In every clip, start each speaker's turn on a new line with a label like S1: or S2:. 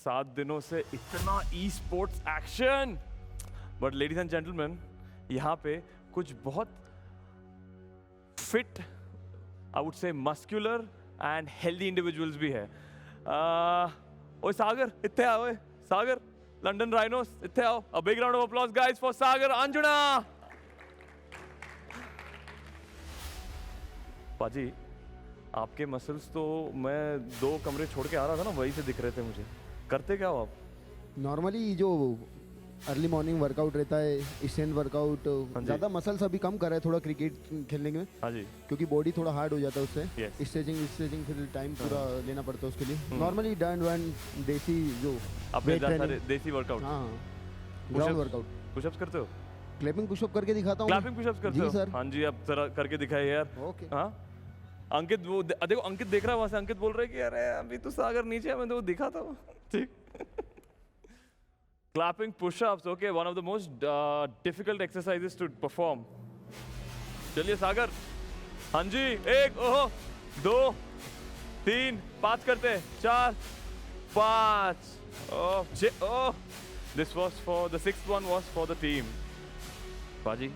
S1: 7 दिनों से इतना esports action. But ladies and gentleman, यहाँ पे कुछ बहुत fit, I would say muscular and healthy individuals भी है। ओए सागर, इत्थे आओ। सागर, लंडन राइनोस, इत्थे आओ। A big round of applause guys for Sagar Anjuna. पाजी, आपके मसल्स तो मैं 2 कमरे छोड़ के आ रहा था ना, वहीं से दिख रहे थे मुझे। करते क्या हो आप?
S2: नॉर्मली जो अर्ली मॉर्निंग वर्कआउट रहता है, स्ट्रेंथ वर्कआउट, ज़्यादा मसल्स अभी कम कर रहे हैं थोड़ा क्रिकेट खेलने में।
S1: हाँ जी,
S2: क्योंकि बॉडी थोड़ा हार्ड हो जाता है उससे। स्ट्रेचिंग फिर टाइम पूरा लेना पड़ता है उसके लिए। नॉर्मली डन वन देसी जो
S1: देसी वर्कआउट।
S2: हाँ, ग्राउंड वर्कआउट।
S1: पुशअप्स करते हो?
S2: क्लैपिंग पुशअप करके दिखाता हूँ।
S1: क्लैपिंग पुशअप्स करते हो?
S2: सर।
S1: हाँ जी, अब जरा करके दिखाइए यार।
S2: ओके।
S1: हाँ, अंकित वो देखो, अंकित देख रहा है वहां से। अंकित बोल रहा है कि अरे अभी तो सागर नीचे है, मैं तो वो दिखा था। ठीक। Clapping push-ups, okay, one of the most difficult exercises to perform. चलिए सागर, हाँ जी, 1, 2, 3, 5 करते हैं, 4, 5. This was for the 6th one was for the team. बाजी,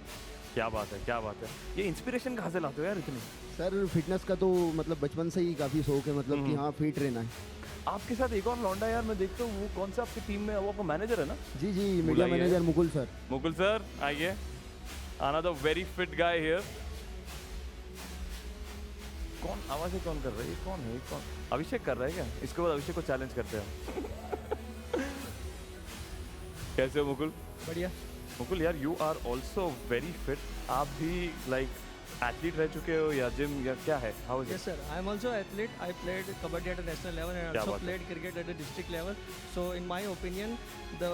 S1: क्या बात है, क्या बात है। ये इंस्पिरेशन कहाँ से लाते हो यार इतनी?
S2: सर फिटनेस का तो मतलब बचपन से ही काफ़ी शौक है, मतलब कि हाँ फिट रहना है।
S1: आपके साथ एक और लौंडा यार मैं देखता हूँ, वो कौन सा आपकी टीम में है? वो आपका मैनेजर है ना?
S2: जी, media manager Mukul sir.
S1: Mukul sir आइए। Another very fit guy here. कौन आवाज़ें कौन कर रहा है? कौन है? कौन? अभिषेक कर रहा है क्या? इसके बाद अभिषेक को चैलेंज करते हैं। कैसे हो मुकुल?
S3: बढ़िया।
S1: मुकुल यार, you are also very fit. आप भी लाइक एथलीट रह चुके हो या जिम या क्या है? How is it?
S3: Yes sir, I am also athlete. I played kabaddi at a national level and
S1: क्या
S3: also
S1: बात है?
S3: played cricket at a district level. So in my opinion, the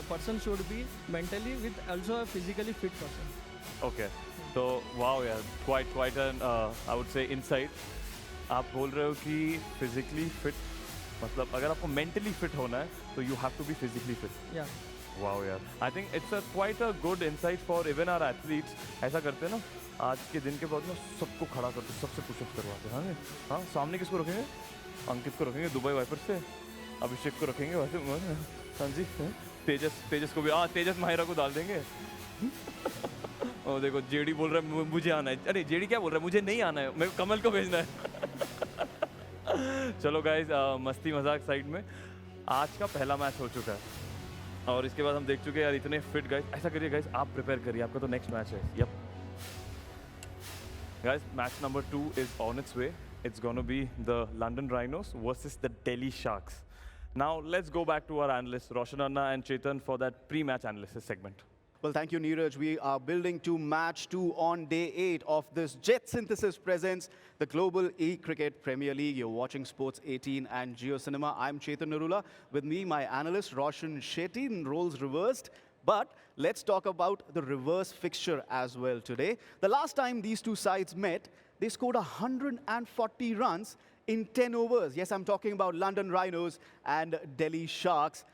S3: person should be mentally with also a physically fit person.
S1: Okay, तो wow यार, quite an I would say insight. आप बोल रहे हो कि फिजिकली फिट, मतलब अगर आपको मेंटली फिट होना है तो you have to be physically fit.
S3: Yeah.
S1: Wow यार, I think it's quite a good insight for even our athletes. ऐसा करते हैं ना, आज के दिन के बाद में सबको खड़ा करते, सबसे पुशअप करवाते हैं। हाँ, सामने किसको रखेंगे? अंकित को रखेंगे दुबई वाइपर से, अभिषेक को रखेंगे वैसे। हाँ जी, तेजस को भी, हाँ तेजस माहिरा को डाल देंगे। और देखो जेडी बोल रहा है मुझे आना है। अरे जेडी क्या बोल रहा है? मुझे नहीं आना है, मैं कमल को भेजना है। चलो गाइज, मस्ती मजाक साइड में, आज का पहला मैच हो चुका है और इसके बाद हम देख चुके हैं यार इतने फिट गाइज। ऐसा करिए गाइज, आप प्रिपेयर करिए, आपका तो नेक्स्ट मैच है। Yup guys, match number 2 is on its way. It's going to be the London Rhinos versus the Delhi Sharks. Now let's go back to our analysts Roshan Anna and Chetan for that pre-match analysis segment.
S4: Well, thank you, Neeraj. We are building to match 2 on day 8 of this JetSynthesys presents the Global E-Cricket Premier League. You're watching Sports 18 and JioCinema. I'm Chetan Narula. With me, my analyst Roshan Shetty, in roles reversed. But let's talk about the reverse fixture as well today. The last time these two sides met, they scored 140 runs in 10 overs. Yes, I'm talking about London Rhinos and Delhi Sharks.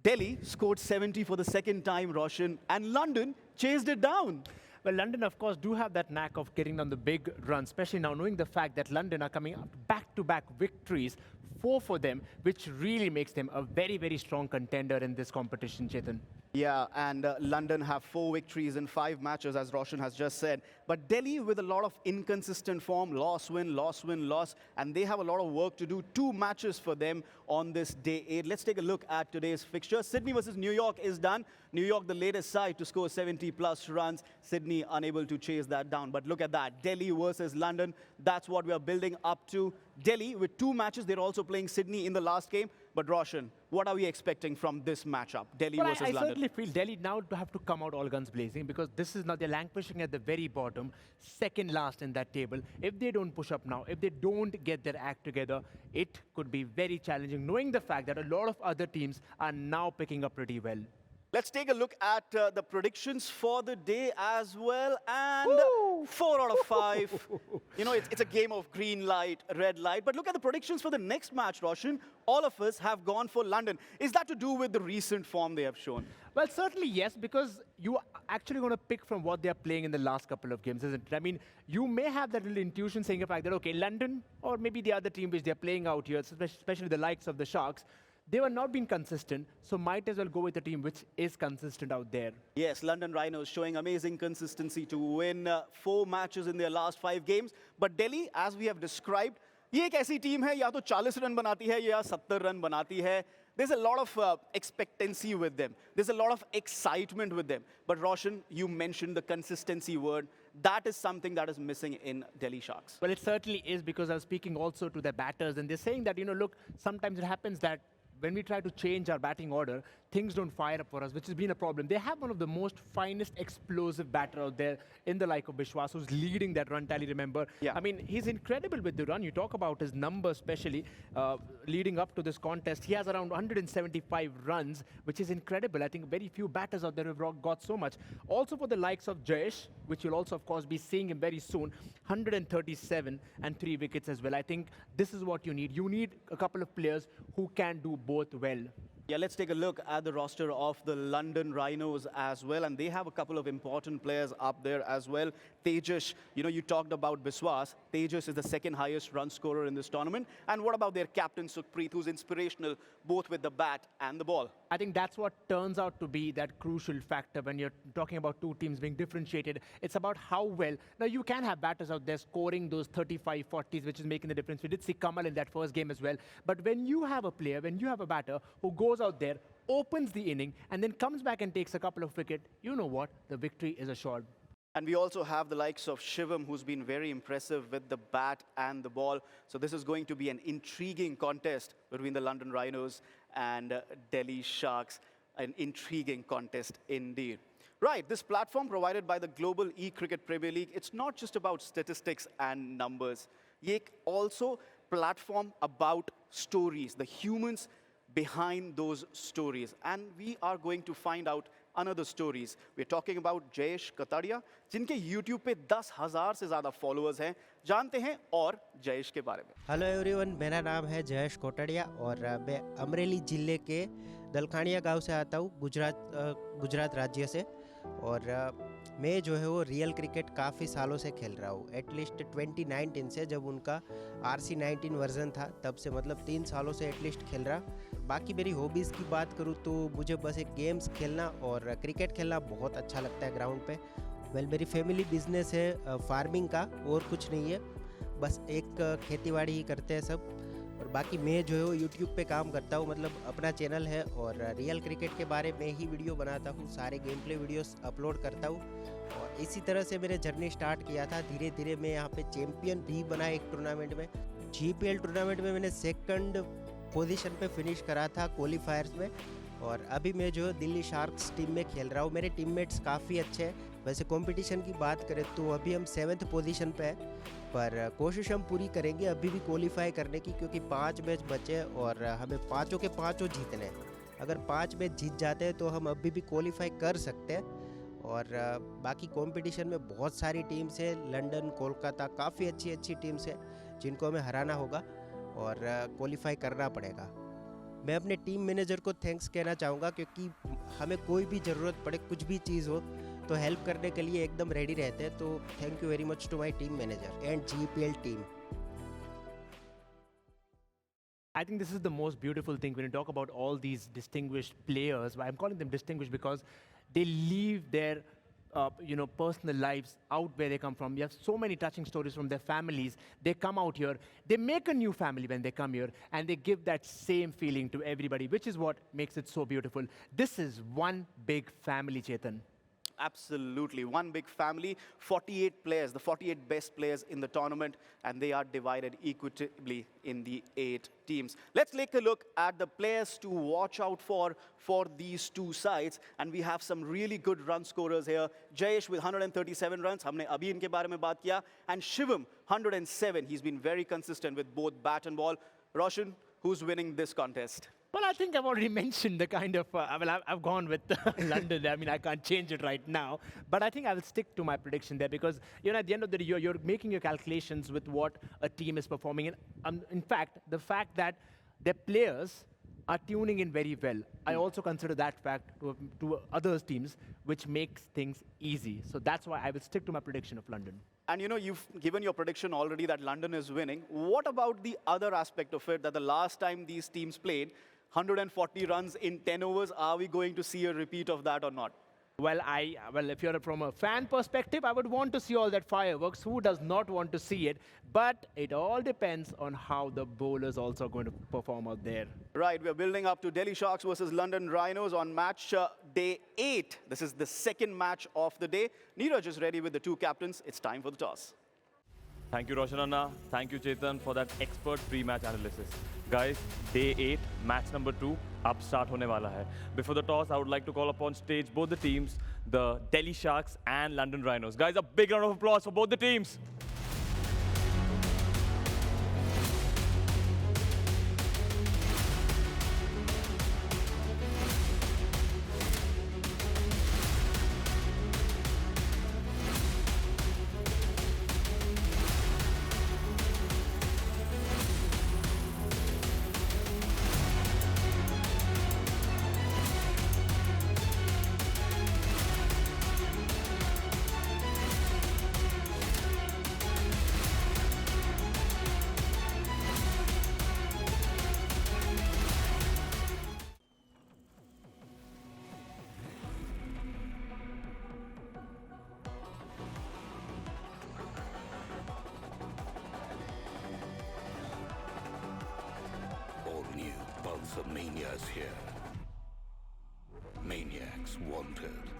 S4: Delhi scored 70 for the second time, Roshan, and London chased it down.
S5: Well, London, of course, do have that knack of getting down the big runs, especially now knowing the fact that London are coming up back-to-back victories, 4 for them, which really makes them a very, very strong contender in this competition, Chetan.
S4: Yeah, and London have 4 victories in 5 matches, as Roshan has just said. But Delhi with a lot of inconsistent form, loss, win, loss, win, loss, and they have a lot of work to do. 2 matches for them on this day 8. Let's take a look at today's fixture. Sydney versus New York is done. New York, the latest side to score 70-plus runs. Sydney unable to chase that down. But look at that, Delhi versus London. That's what we are building up to. Delhi with 2 matches. They're also playing Sydney in the last game. But Roshan, what are we expecting from this matchup, Delhi versus London?
S5: I certainly feel Delhi now to have to come out all guns blazing, because this is now, they're languishing at the very bottom, second last in that table. If they don't push up now, if they don't get their act together, it could be very challenging, knowing the fact that a lot of other teams are now picking up pretty well.
S4: Let's take a look at the predictions for the day as well. And 4 out of 5. You know, it's a game of green light, red light. But look at the predictions for the next match, Roshan. All of us have gone for London. Is that to do with the recent form they have shown?
S5: Well, certainly yes, because you are actually going to pick from what they are playing in the last couple of games, isn't it? I mean, you may have that little intuition saying the fact that, okay, London, or maybe the other team which they're playing out here, especially the likes of the Sharks, they were not being consistent, so might as well go with a team which is consistent out there.
S4: Yes, London Rhinos showing amazing consistency to win 4 matches in their last 5 games. But Delhi, as we have described, ये एक ऐसी team है या तो 40 run बनाती है या 70 run बनाती है. There's a lot of expectancy with them. There's a lot of excitement with them. But Roshan, you mentioned the consistency word. That is something that is missing in Delhi Sharks.
S5: Well, it certainly is, because I was speaking also to the batters, and they're saying that, look, sometimes it happens that when we try to change our batting order, things don't fire up for us, which has been a problem. They have one of the most finest explosive batter out there in the like of Biswas, who's leading that run tally, remember?
S4: Yeah.
S5: I mean, he's incredible with the run. You talk about his numbers, especially leading up to this contest. He has around 175 runs, which is incredible. I think very few batters out there have got so much. Also for the likes of Jayesh, which you'll also, of course, be seeing him very soon, 137 and 3 wickets as well. I think this is what you need. You need a couple of players who can do both well.
S4: Yeah, let's take a look at the roster of the London Rhinos as well. And they have a couple of important players up there as well. Tejas, you talked about Biswas. Tejas is the 2nd highest run scorer in this tournament. And what about their captain, Sukhpreet, who's inspirational both with the bat and the ball?
S5: I think that's what turns out to be that crucial factor when you're talking about two teams being differentiated. It's about how well. Now, you can have batters out there scoring those 35, 40s, which is making the difference. We did see Kamal in that first game as well. But when you have a player, when you have a batter who goes out there, opens the inning, and then comes back and takes a couple of wickets, you know what? The victory is assured.
S4: And we also have the likes of Shivam, who's been very impressive with the bat and the ball. So this is going to be an intriguing contest between the London Rhinos and Delhi Sharks. An intriguing contest indeed. Right, this platform provided by the Global E-Cricket Premier League, it's not just about statistics and numbers. ये एक also platform about stories, the humans behind those stories. And we are going to find out another stories. We're talking about Jayesh Kataria, जिनके YouTube पे 10,000 से ज़्यादा followers हैं. जानते हैं और जयेश के बारे में.
S6: हेलो एवरीवन, मेरा नाम है जयेश कोटड़िया और मैं अमरेली ज़िले के दलखानिया गांव से आता हूँ, गुजरात राज्य से. और मैं जो है वो रियल क्रिकेट काफ़ी सालों से खेल रहा हूँ, एटलीस्ट 2019 से, जब उनका RC19 वर्जन था तब से, मतलब 3 सालों से एटलीस्ट खेल रहा. बाकी मेरी हॉबीज़ की बात करूँ तो मुझे बस एक गेम्स खेलना और क्रिकेट खेलना बहुत अच्छा लगता है ग्राउंड पे. वेल, मेरी फैमिली बिजनेस है फार्मिंग का, और कुछ नहीं है, बस एक खेतीबाड़ी ही करते हैं सब. और बाकी मैं जो है वो यूट्यूब पे काम करता हूँ, मतलब अपना चैनल है और रियल क्रिकेट के बारे में ही वीडियो बनाता हूँ, सारे गेम प्ले वीडियोस अपलोड करता हूँ. और इसी तरह से मैंने जर्नी स्टार्ट किया था. धीरे धीरे मैं यहाँ पे चैम्पियन भी बना एक टूर्नामेंट में. GEPL टूर्नामेंट में मैंने 2nd पोजीशन पे फिनिश करा था क्वालिफायर्स में. और अभी मैं जो दिल्ली शार्क्स टीम में खेल रहा हूँ. मेरे टीममेट्स काफ़ी अच्छे हैं. वैसे कंपटीशन की बात करें तो अभी हम 7th पोजीशन पे हैं, पर कोशिश हम पूरी करेंगे अभी भी क्वालिफाई करने की, क्योंकि 5 मैच बचे हैं और हमें पाँचों के पाँचों जीतने हैं. अगर 5 मैच जीत जाते हैं तो हम अभी भी क्वालिफाई कर सकते हैं. और बाकी कंपटीशन में बहुत सारी टीम्स हैं, लंदन, कोलकाता, काफ़ी अच्छी अच्छी टीम्स हैं जिनको हमें हराना होगा और क्वालिफाई करना पड़ेगा. मैं अपने टीम मैनेजर को थैंक्स कहना चाहूँगा, क्योंकि हमें कोई भी ज़रूरत पड़े, कुछ भी चीज़ हो तो हेल्प करने के लिए एकदम रेडी रहते हैं. तो thank you very much to my team manager and GEPL team.
S5: I think this is the most beautiful thing when you talk about all these distinguished players. I'm calling them distinguished because they leave their personal lives out where they come from. You have so many touching stories from their families. They come out here, they make a new family when they come here, and they give that same feeling to everybody, which is what makes it so beautiful. This is one big family, Chetan.
S4: Absolutely, one big family, 48 players, the 48 best players in the tournament, and they are divided equitably in the 8 teams. Let's take a look at the players to watch out for these two sides, and we have some really good run scorers here. Jayesh with 137 runs, हमने अभी इनके बारे में बात किया, and Shivam 107. He's been very consistent with both bat and ball. Roshan, who's winning this contest?
S5: Well, I think I've already mentioned the kind of, I've gone with London there. I mean, I can't change it right now. But I think I will stick to my prediction there because, at the end of the day, you're making your calculations with what a team is performing. And in fact, the fact that the players are tuning in very well, I also consider that fact to other teams, which makes things easy. So that's why I will stick to my prediction of London.
S4: And you've given your prediction already that London is winning. What about the other aspect of it, that the last time these teams played, 140 runs in 10 overs. Are we going to see a repeat of that or not?
S5: Well, if you're from a fan perspective, I would want to see all that fireworks. Who does not want to see it? But it all depends on how the bowlers also are going to perform out there.
S4: Right, we're building up to Delhi Sharks versus London Rhinos on match day 8. This is the second match of the day. Neeraj is ready with the two captains. It's time for the toss.
S1: Thank you, Roshan Anna. Thank you, Chetan, for that expert pre-match analysis. Guys, day 8, match number 2, अब start होने वाला है. Before the toss, I would like to call upon stage both the teams, the Delhi Sharks and London Rhinos. Guys, a big round of applause for both the teams.
S7: All new Pulsar Mania's here. Maniacs wanted.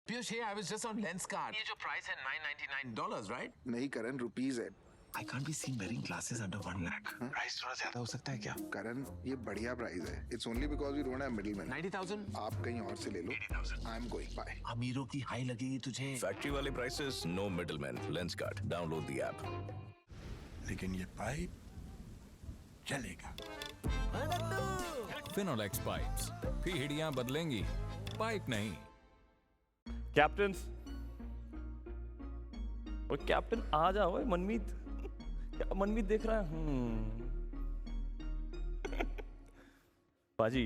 S8: Piyush, hey, I was just on Lenskart. ये जो price है $999, right?
S9: नहीं करण rupees है.
S8: I can't be seen wearing glasses under 1 lakh. Price थोड़ा ज्यादा हो सकता है क्या?
S9: करण ये बढ़िया प्राइस है. It's only because we don't have middlemen.
S8: 90,000?
S9: आप कहीं और से ले लो.
S8: 80,000.
S9: I'm going. Bye.
S8: अमीरों की हाई लगेगी तुझे.
S7: Factory wale prices, no middlemen. Lenskart. Download the app.
S9: लेकिन ये पाइप चलेगा.
S10: फिनोलेक्स पाइप्स पीढ़ियां बदलेंगी, पाइप नहीं.
S1: कैप्टन्स, वो कैप्टन आ जाओ मनमीत. क्या मनमीत देख रहा है? Baji,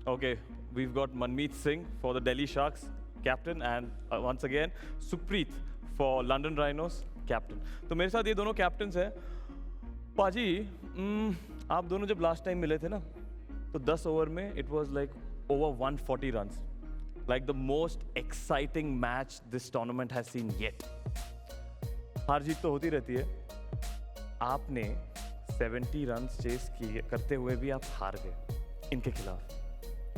S1: okay, we've got Manmeet Singh for the Delhi Sharks, captain, and once again Supreet for London Rhinos, captain. तो मेरे साथ ये दोनों captains हैं. पाजी, आप दोनों जब लास्ट टाइम मिले थे ना, तो 10 ओवर में it was like over 140 runs. Like the most exciting match this tournament has seen yet. हार जीत तो होती रहती है. आपने 70 रन्स चेस किए करते हुए भी आप हार गए इनके खिलाफ.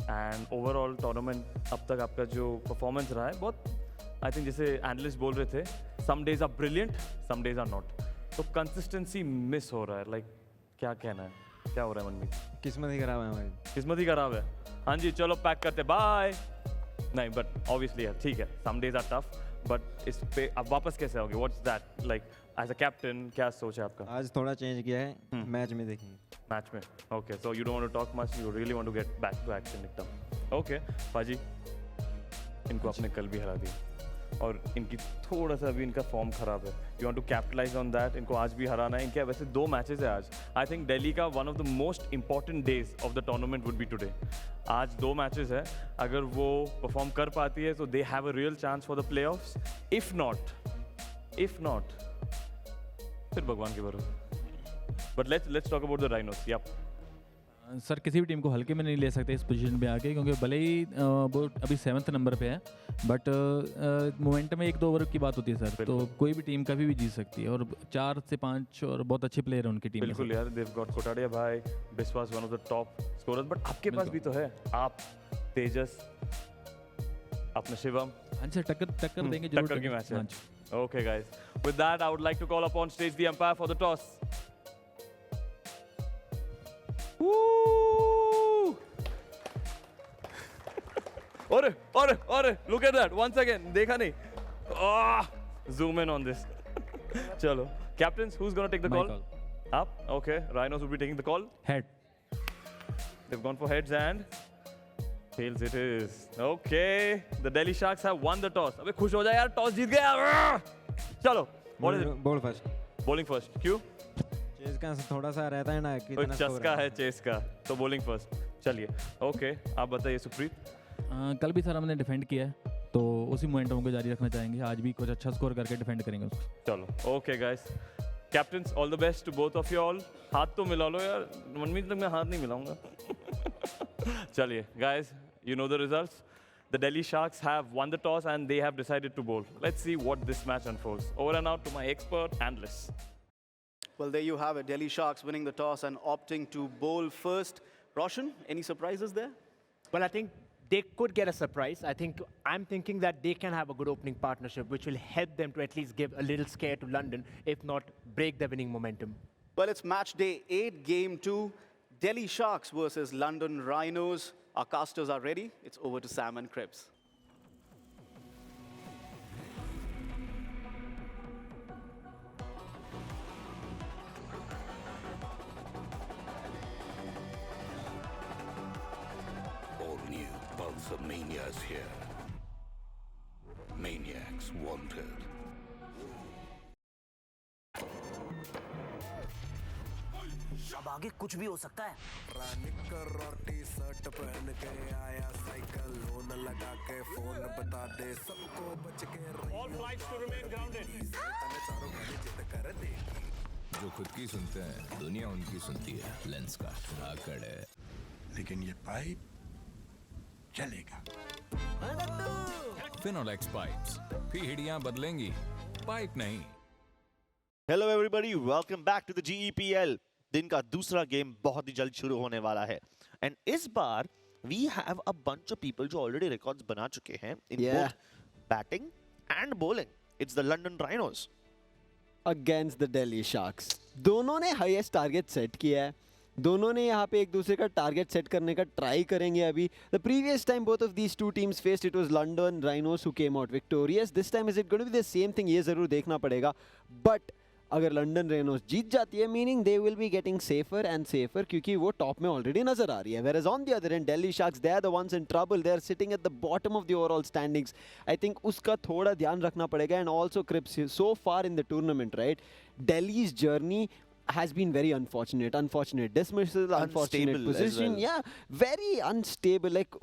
S1: एंड ओवरऑल टूर्नामेंट अब तक आपका जो परफॉर्मेंस रहा है बहुत, आई थिंक जैसे एनालिस्ट बोल रहे थे, some days are brilliant, some days are not. तो कंसिस्टेंसी मिस हो रहा है. लाइक क्या कहना है, क्या हो रहा है मन में?
S11: किस्मत ही खराब है हमारी.
S1: किस्मत ही खराब है. हाँ जी, चलो पैक करते, बाय. नहीं, बट ऑब्वियसली है, ठीक है, some days are tough, but इस पे अब वापस कैसे आओगे? What's that like as a captain? क्या सोच है आपका?
S11: आज थोड़ा चेंज किया है, मैच में देखेंगे.
S1: मैच में, okay. So you don't want to talk much, you really want to get back to action एकदम. ओके पाजी, इनको आपने कल भी हरा दिया और इनकी थोड़ा सा अभी इनका फॉर्म खराब है. You want to capitalise on that. इनको आज भी हराना है. इनके वैसे 2 मैचेस है आज. आई थिंक दिल्ली का one of the most important days of the tournament would be today. आज 2 मैचेस है. अगर वो परफॉर्म कर पाती है तो they have a real chance for the playoffs. If not फिर भगवान के भरोसे. But let's talk about the Rhinos. Yup
S12: sir, किसी भी टीम को हल्के में नहीं ले सकते इस पोजीशन पे आके, क्योंकि भले ही वो अभी 7th नंबर पे है, बट मोमेंटम में 1-2 ओवर की बात होती है सर. तो कोई भी टीम कभी भी जीत सकती है और 4 से 5 और बहुत अच्छे प्लेयर हैं उनकी टीम में.
S1: बिल्कुल यार, देव गॉट कोटाड़िया भाई, Biswas one of the top scorers. But आपके पास भी तो है, आप, तेजस, अपना शिवम.
S12: हाँ सर, टक्कर देंगे जरूर.
S1: टक्कर की मैच है. Okay guys, with that I would like to call upon stage the umpire for the toss. Woo! Ore, look at that once again. देखा नहीं? Zoom in on this. चलो, captains, who's gonna take the call? Up. Okay, Rhinos will be taking the call.
S12: Head.
S1: They've gone for heads and tails it is. Okay, the Delhi Sharks have won the toss. अबे खुश हो जा यार, toss जीत गया. चलो, what is it?
S11: Ball first.
S1: Bowling first. क्यों?
S11: Chess का थोड़ा सा रहता है ना कि
S1: कोई चस्का है चेस का, तो बॉलिंग फर्स्ट. चलिए, ओके, आप बताइए सुप्रीत.
S12: कल भी सर हमने डिफेंड किया है, तो उसी मोमेंटम को जारी रखना चाहेंगे. आज भी कुछ अच्छा स्कोर करके डिफेंड करेंगे उसको.
S1: चलो, okay guys, Captains, all the best to both of you all. हाथ तो मिला लो यार, मनमीत तक मैं हाथ नहीं मिलाऊंगा. चलिए, guys, you know the results. The Delhi Sharks have won the toss and they have decided to bowl. Let's see what this match unfolds. Over and out to my expert analysts.
S4: Well, there you have it. Delhi Sharks winning the toss and opting to bowl first. Roshan, any surprises there?
S5: Well, I think they could get a surprise. I'm thinking that they can have a good opening partnership, which will help them to at least give a little scare to London, if not break the winning momentum.
S4: Well, it's match day 8, game 2. Delhi Sharks versus London Rhinos. Our casters are ready. It's over to Sam and Krebs.
S7: All new Pulsar Mania is here. Maniacs wanted.
S13: अब आगे कुछ भी हो सकता है.
S14: निकर और T-shirt पहन के आया साइकिल लोन लगा के फोन बता दे सबको बच के
S15: All flights to remain grounded.
S10: जो खुद की सुनते हैं दुनिया उनकी सुनती है. लेंस का आकड़ है,
S14: लेकिन ये पाइप चलेगा.
S10: फिनोलेक्स पाइप्स पीढ़ियां बदलेंगी, पाइप नहीं.
S16: Hello everybody, welcome back to the GEPL. दिन का दूसरा गेम बहुत ही जल्द शुरू होने वाला है एंड इस बार we have a bunch of people जो ऑलरेडी रिकॉर्ड्स बना चुके हैं in both batting and bowling. It's the London rhinos
S2: against the Delhi sharks. दोनों ने हाईएस्ट टारगेट सेट किया है. दोनों ने यहाँ पे एक दूसरे का टारगेट सेट करने का ट्राई करेंगे. अभी the previous time both of these two teams faced it was London Rhinos who came out victorious. This time is it going to be the same thing, ये जरूर देखना पड़ेगा. बट अगर London रेनोस जीत जाती है, meaning they will be getting safer and safer, क्योंकि वो टॉप में ऑलरेडी नजर आ रही है. Where on the other end Delhi Sharks, they are the ones in trouble. They are sitting at the bottom of the overall standings. I think उसका थोड़ा ध्यान रखना पड़ेगा. And also Cripps, so far in the tournament, right, Delhi's journey has been very unfortunate dismissal, unfortunate position, well. Yeah, very unstable. Like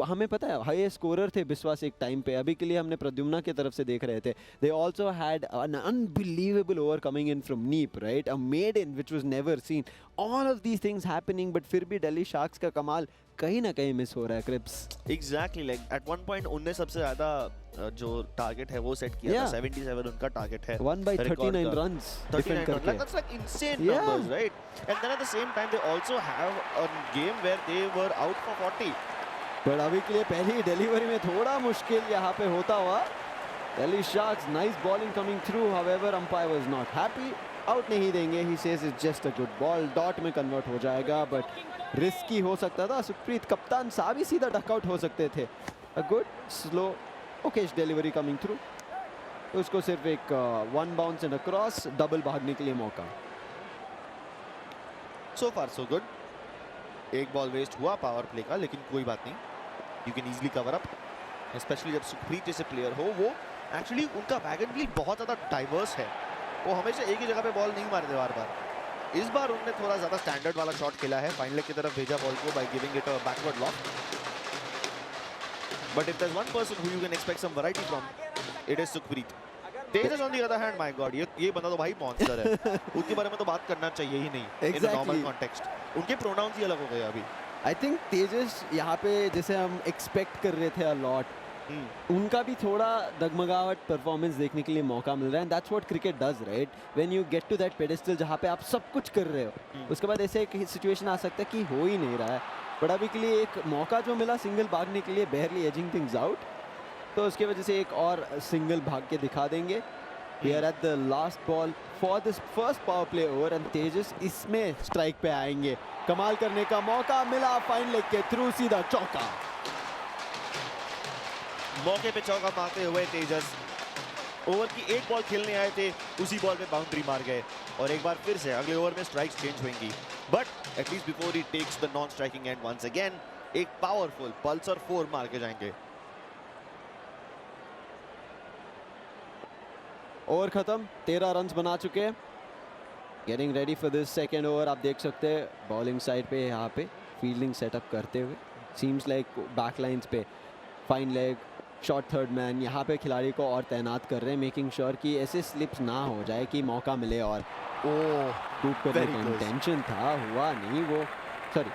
S2: हमें पता है highest scorer थे बिस्वास एक टाइम पे. अभी के लिए हमने प्रद्युम्ना की तरफ से देख रहे थे. They also had an unbelievable over coming in from Neep, right, a maiden which was never seen. All of these things happening, but फिर भी दिल्ली शार्क्स का कमाल कहीं ना कहीं मिस हो रहा है. Cripps
S16: exactly, like at one point उनने सबसे ज्यादा जो टारगेट है वो सेट किया था. 77 उनका टारगेट है.
S2: 1/39 runs.
S16: 39 runs. Like, that's like insane numbers, right? And then at the same time they also have a game where they were out for 40.
S2: But अभी के लिए पहली डिलीवरी में थोड़ा मुश्किल यहाँ पे होता हुआ. Delhi Sharks, nice bowling coming through. However, umpire was not happy. Out नहीं देंगे. He says it's just a good ball. Dot में convert हो जाएगा. But रिस्की हो सकता था. सुखप्रीत कप्तान साहब भी सीधा डकआउट हो सकते थे. A good slow Okesh delivery coming through. उसको सिर्फ एक one bounce and across, double भागने के लिए मौका.
S16: सो फार सो गुड. एक बॉल वेस्ट हुआ पावर प्ले का, लेकिन कोई बात नहीं. You can easily cover up, specially जब सुखप्रीत जैसे प्लेयर हो. वो एक्चुअली उनका बैगन व्हील बहुत ज़्यादा डाइवर्स है. वो हमेशा एक ही जगह पे बॉल नहीं मारते बार बार. इस बार उन्होंने थोड़ा ज़्यादा स्टैंडर्ड वाला शॉट खेला है. फाइनल की तरफ भेजा बॉल को by giving it a backward lock. But if there's one person who you can expect some variety from, it is Sukhpreet. Tejas on the other hand, my God, ये बंदा तो भाई monster है. उनके बारे में तो बात करना चाहिए ही नहीं. In a normal context. उनके pronouns ही अलग हो गए अभी.
S2: I think तेजस यहाँ पे जैसे हम expect कर रहे थे a lot. उनका भी थोड़ा डगमगाहट परफॉर्मेंस देखने के लिए मौका मिल रहा है. That's what cricket does, right? When you get to that pedestal जहाँ पे आप सब कुछ कर रहे हो, उसके बाद ऐसे एक सिचुएशन आ सकता है कि हो ही नहीं रहा है. बट अभी के लिए एक मौका जो मिला सिंगल भागने के लिए, barely edging things out, तो उसके वजह से एक और सिंगल भाग के दिखा देंगे. We are at the last ball for this first power play over and तेजस इसमें स्ट्राइक पे आएंगे. कमाल करने का मौका मिला, फाइन लेग के थ्रू सीधा चौका.
S16: मौके पे चौका मारते हुए तेजस ओवर की एक बॉल खेलने आए थे, उसी बॉल पे बाउंड्री मार गए. और एक बार फिर से अगले ओवर में स्ट्राइक्स चेंज होंगी. But at least before he takes the non striking end once again एक पावरफुल पल्सर 4 मार के जाएंगे.
S2: ओवर खत्म, 13 रन्स बना चुके. Getting ready for this second over. आप देख सकते हैं बॉलिंग साइड पे यहाँ पे फील्डिंग सेटअप करते हुए. सीम्स लाइक बैक लाइन्स पे fine leg, short third man यहाँ पे खिलाड़ी को और तैनात कर रहे हैं, मेकिंग श्योर कि ऐसे स्लिप्स ना हो जाए कि मौका मिले. और
S16: ओह,
S2: टूट करने
S16: very
S2: का
S16: close.
S2: इंटेंशन था, हुआ नहीं वो, सॉरी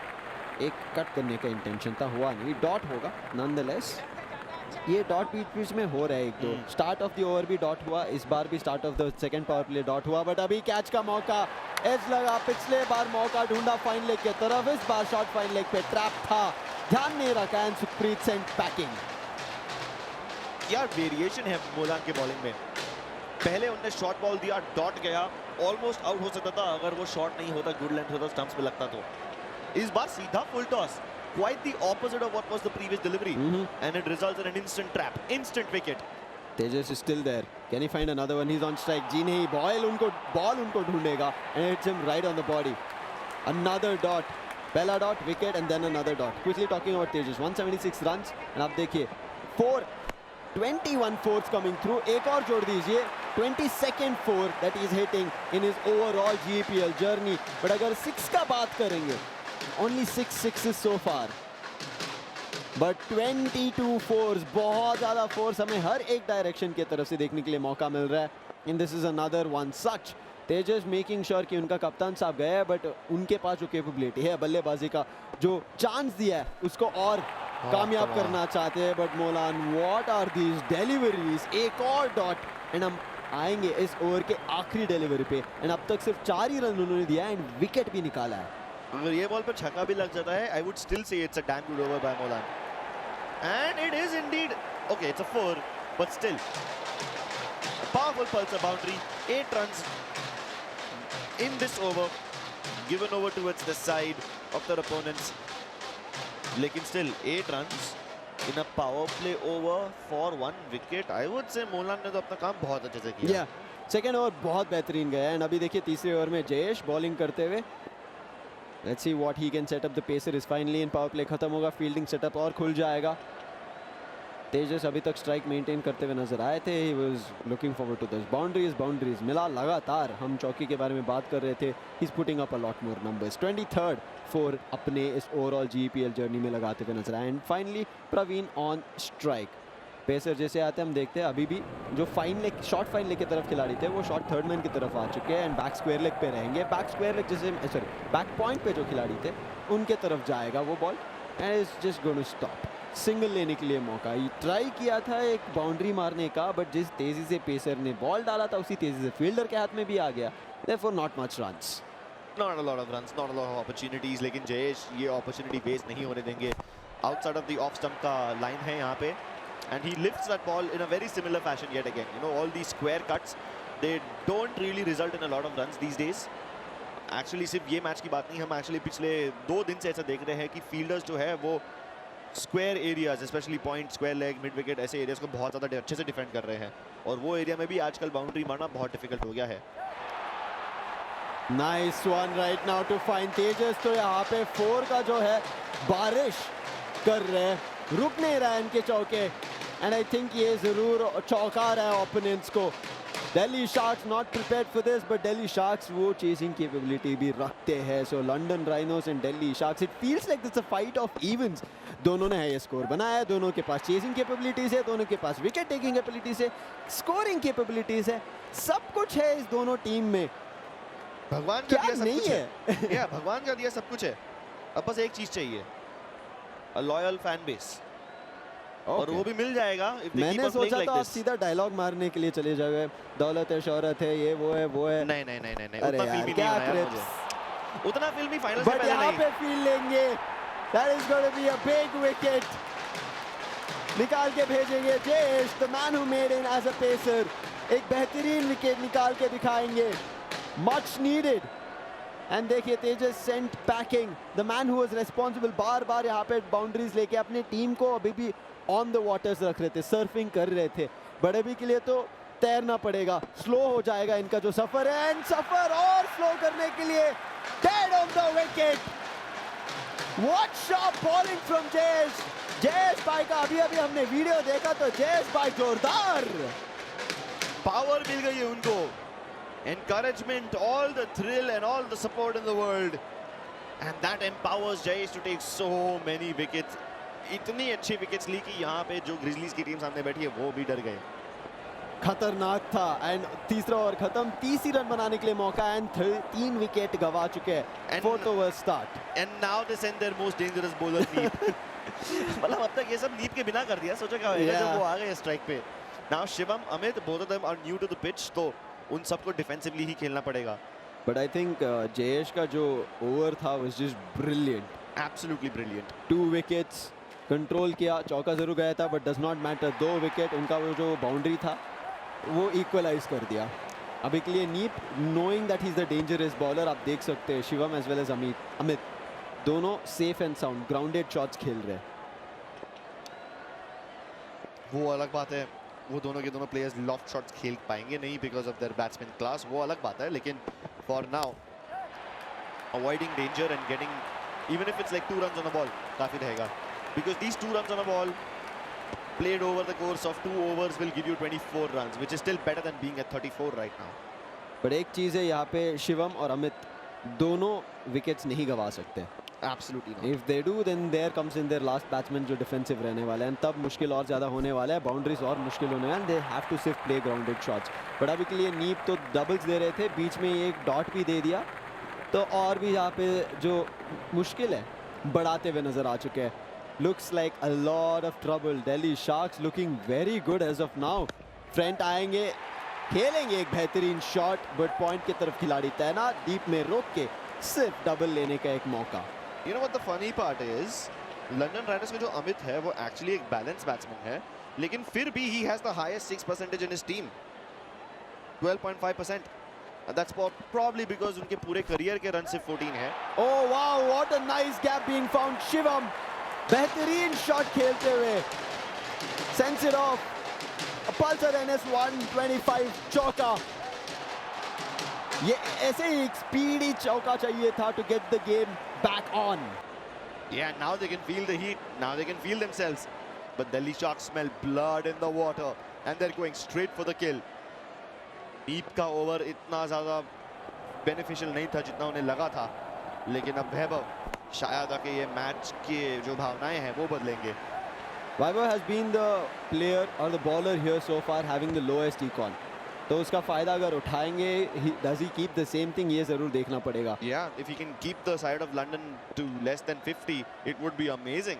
S2: एक कट करने का इंटेंशन था, हुआ नहीं, डॉट होगा नॉनदलेस। ये डॉट बीच बीच में हो रहा है एक दो, स्टार्ट ऑफ द ओवर भी डॉट हुआ, इस बार भी start of the second power play dot हुआ, बट अभी कैच का मौका, एज लगा, पिछले बार मौका ढूंढा फाइन लेग के तरफ, इस बार शॉट फाइन लेग पे ट्रैप था, ध्यान नहीं रखा एंड सुखप्रीत सेंट पैकिंग।
S16: यार वेरिएशन है मोलान के बॉलिंग में, पहले उनने शॉर्ट बॉल दिया, डॉट गया, ऑलमोस्ट आउट हो सकता था अगर वो शॉट नहीं होता, गुड लेंथ होता, स्टंप्स पे लगता तो। इस बार सीधा full toss, quite the opposite of what was the previous delivery, and it results in an instant trap, instant wicket.
S2: Tejas is still there. Can he find another one? He's on strike. जी नहीं, ball उनको ढूंढेगा and hits him right on the body. Another dot, पहला dot, wicket and then another dot. Quickly talking about Tejas, 176 runs and आप देखिए 21 fours coming through. एक और जोड़ दीजिए, 22nd four that he is hitting in his overall GEPL journey. But अगर 6 का बात करेंगे, only 6 sixes so far. But 22 fours, बहुत ज़्यादा फोर्स हमें हर एक डायरेक्शन की तरफ से देखने के लिए मौका मिल रहा है. And this is another one such. Tejas making sure कि उनका कप्तान साहब गया है, बट उनके पास जो कैपेबिलिटी है बल्लेबाजी का, जो चांस दिया है उसको और कामयाब करना चाहते हैं. But Molan, what are these deliveries, एक और डॉट एंड हम आएंगे इस ओवर के आखिरी डिलीवरी पे. एंड अब तक सिर्फ 4 ही रन उन्होंने दिया है एंड विकेट भी निकाला है.
S16: अगर ये बॉल पर छक्का भी लग जाता है, I would still say it's a damn good over by Molan. And it is indeed, okay it's a 4, but still powerful pulsar boundary. 8 runs in this over, given over towards the side of their opponents. लेकिन still 8 runs in a power play over for 1 wicket. I would say मोलान ने तो अपना काम बहुत अच्छे से किया.
S2: Second over बहुत बेहतरीन गया एंड अभी देखिए तीसरे ओवर में जयेश बॉलिंग करते हुए. Let's see what he can set up. The pacer is finally in. Power play खत्म होगा, फील्डिंग सेटअप और खुल जाएगा. तेजस अभी तक स्ट्राइक मेंटेन करते हुए नजर आए थे. He was looking forward to this. Boundaries मिला लगातार. हम चौकी के बारे में बात कर रहे थे. He's putting up a lot more numbers. 23rd four अपने इस ओवरऑल GEPL जर्नी में लगाते हुए नजर आए. And finally Praveen on strike. Pacer जैसे आते हैं हम देखते हैं अभी भी जो fine leg, short fine leg की तरफ खिलाड़ी थे वो शॉर्ट थर्ड मैन की तरफ आ चुके हैं एंड बैक स्क्वायर लेग पे रहेंगे. बैक स्क्वायर लेग जैसे, सॉरी बैक पॉइंट पे जो खिलाड़ी थे उनके तरफ जाएगा वो ball and is just going to stop. Single लेने के लिए मौका ट्राई किया था एक बाउंड्री मारने का, बट जिस तेजी से पेसर ने बॉल डाला था उसी तेजी से फील्डर के हाथ में भी आ गया. Therefore not much runs,
S16: Not a lot of runs, not a lot of opportunities. लेकिन जयेश ये opportunity waste नहीं होने देंगे. Outside of the off stump का line है यहाँ पे, and he lifts that ball in a very similar fashion yet again. You know, all these square cuts, they don't really result in a lot of runs these days. Actually सिर्फ ये match की बात नहीं, हम actually पिछले 2 दिन से ऐसा देख रहे हैं कि fielders जो है वो square areas, specially point, square leg, mid wicket, ऐसे एरियाज को बहुत ज़्यादा अच्छे से डिफेंड कर रहे हैं और वो एरिया में भी आजकल बाउंड्री मारना बहुत डिफिकल्ट हो गया है.
S2: Nice one right now to find Tejas. तो यहाँ पे 4 का जो है बारिश कर रहे हैं, रुक नहीं रहा है इनके चौके एंड आई थिंक ये जरूर चौंका रहा है ओपोनेंट्स को. Delhi sharks not prepared for this, but Delhi sharks वो चेसिंग कैपेबिलिटी भी रखते हैं. So London rhinos and Delhi sharks, it feels like this a fight of evens. दोनों ने ये स्कोर बनाया है, दोनों के पास चेसिंग कैपेबिलिटीज है, दोनों के पास विकेट टेकिंग कैपेबिलिटीज है, स्कोरिंग कैपेबिलिटीज है, सब कुछ है इस दोनों टीम में.
S16: भगवान का दिया सब कुछ है. या भगवान का दिया सब कुछ है, अब बस एक चीज चाहिए, अ लॉयल फैन बेस, और वो भी मिल जाएगा.
S2: मैंने सोचा था आप सीधा डायलॉग मारने के लिए चले जाओगे, दौलत है, शोहरत है, ये वो है वो है.
S16: नहीं उतना फिल्मी नहीं आया मुझे, उतना फिल्मी फाइनल से पहले नहीं.
S2: यहाँ पे फील लेंगे. That is going to be a big wicket. निकाल के भेजेंगे Jayesh, the man who made in as a pacer. एक बेहतरीन विकेट निकाल के दिखाएंगे. Much needed. And देखिए Tejas sent packing, the man who was responsible, बार बार यहाँ पे बाउंड्रीज लेके अपने टीम को अभी भी ऑन द वाटर्स रख रहे थे, सर्फिंग कर रहे थे. बट अभी के लिए तो तैरना पड़ेगा, स्लो हो जाएगा इनका जो सफर है एंड सफर और स्लो करने के लिए dead of the wicket. What sharp bowling from Jayesh भाई का. अभी हमने वीडियो देखा तो जयेश भाई जोरदार
S16: पावर मिल गई है उनको, encouragement, all the thrill and all the support in the world, and that empowers Jayesh to take so many wickets. इतनी अच्छी विकेट्स ली कि यहाँ पे जो ग्रिजलीज की टीम सामने बैठी है वो भी डर गए.
S2: खतरनाक था एंड तीसरा ओवर खत्म, 30 ही रन बनाने के लिए मौका एंड 3 विकेट गवा चुके हैं। Fourth over start
S16: and now they send their most dangerous bowler नीप। मतलब अब तक ये सब नीप के बिना कर दिया, सोचा क्या होगा जब वो आ गए स्ट्राइक पे। Now Shivam, Amit, both of them are new to the pitch, तो उन सबको डिफेंसिवली ही खेलना पड़ेगा।
S2: बट आई थिंक जयेश का जो ओवर था was just brilliant,
S16: absolutely brilliant.
S2: 2 wickets control किया, चौका जरूर गया था but does not matter. 2 wicket, उनका वो जो बाउंड्री था वो इक्वलाइज कर दिया। अभी के लिए नीप knowing that he is the dangerous bowler, आप देख सकते हैं Shivam as well as Amit दोनों safe and sound grounded shots खेल रहे हैं।
S16: वो अलग बात है, वो दोनों के दोनों प्लेयर्स लॉफ्ट शॉट्स खेल पाएंगे नहीं because of their batsman class, वो अलग बात है। लेकिन for now avoiding danger and getting even if it's like 2 runs on a ball काफी रहेगा, because these 2 runs on a ball played over the course of 2 overs will give you 24 runs, which is still better than being at 34 right now.
S2: But एक चीज़ है यहाँ पे, शिवम और अमित दोनों wickets नहीं गवा सकते।
S16: Absolutely not.
S2: If they do, then there comes in their last batsman जो डिफेंसिव रहने वाला है, तब मुश्किल और ज़्यादा होने वाला है, बाउंड्रीज और मुश्किल होने वाले हैं। They have to सिर्फ play grounded shots. बट अभी के लिए नीप तो डबल्स दे रहे थे, बीच में एक डॉट भी दे दिया, तो और भी यहाँ पे जो मुश्किल है बढ़ाते हुए नजर आ चुके हैं। Looks like a lot of trouble. Delhi Sharks looking very good as of now. Front आएंगे, खेलेंगे एक बेहतरीन शॉट, बट पॉइंट की तरफ खिलाड़ी तैनात, डीप में रोक के सिर्फ डबल लेने का एक मौका।
S16: You know what the funny part is? London Rhinos में जो अमित है वो एक्चुअली एक बैलेंस बैट्समैन है, लेकिन फिर भी he has the highest 6 percentage in his team, 12.5%. That's probably because उनके पूरे करियर के रन सिर्फ 14 है।
S2: Oh wow, what a nice gap being found. Shivam बेहतरीन शॉट खेलते हुए sense it of, Pulsar NS 125 चौका। ये ऐसे ही एक स्पीडी चौका चाहिए था to get the game back on.
S16: Yeah, now they can feel the heat, now they can feel themselves, but Delhi Sharks smell blood in the water and they're going straight for the kill. Deep का over इतना ज़्यादा beneficial नहीं था जितना उन्हें लगा था, लेकिन अब वैभव शायद आके ये मैच के जो भावनाएं हैं वो बदलेंगे।
S2: Vaibhav has been the player or the bowler here so far having the lowest econ. तो उसका फायदा अगर उठाएंगे, does he keep the same thing, ये जरूर देखना पड़ेगा।
S16: Yeah, if he can keep the side of London to less than 50, it would be amazing.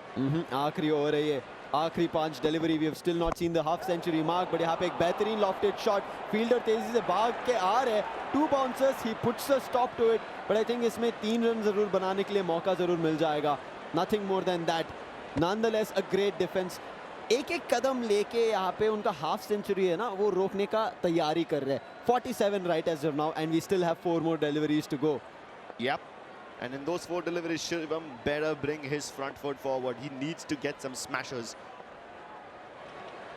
S2: आखिरी ओवर है ये, आखिरी 5 delivery, we have still not seen the half century mark, but यहाँ पे एक बेहतरीन लॉफ्टेड शॉट, फील्डर तेजी से भाग के आ रहे हैं, 2 bouncers, he puts a stop to it, but I think इसमें 3 रन जरूर बनाने के लिए मौका जरूर मिल जाएगा, nothing more than that. Nonetheless a great defense. एक कदम लेके यहाँ पे उनका हाफ सेंचुरी है ना, वो रोकने का तैयारी कर रहे हैं। 47 right as of now and we still have 4 more deliveries to go.
S16: Yep. And in those 4 deliveries, Shivam better bring his front foot forward. He needs to get some smashers.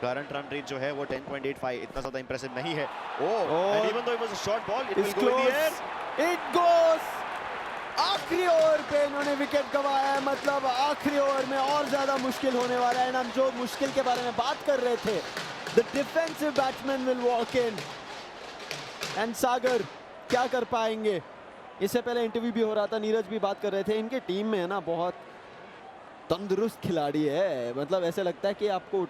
S16: Current run rate जो है वो 10.85, इतना ज़्यादा impressive नहीं है। And even though it was a short ball, it will go in the air.
S2: It goes. आखिरी over पे इन्होंने विकेट गवाया है, मतलब आखिरी ओवर में और ज्यादा मुश्किल होने वाला है। हम जो मुश्किल के बारे में बात कर रहे थे, the defensive batsman will walk in. And सागर क्या कर पाएंगे? इससे पहले इंटरव्यू भी हो रहा था, नीरज भी बात कर रहे थे, इनके टीम में है ना बहुत तंदुरुस्त खिलाड़ी है, मतलब ऐसे लगता है कि आपको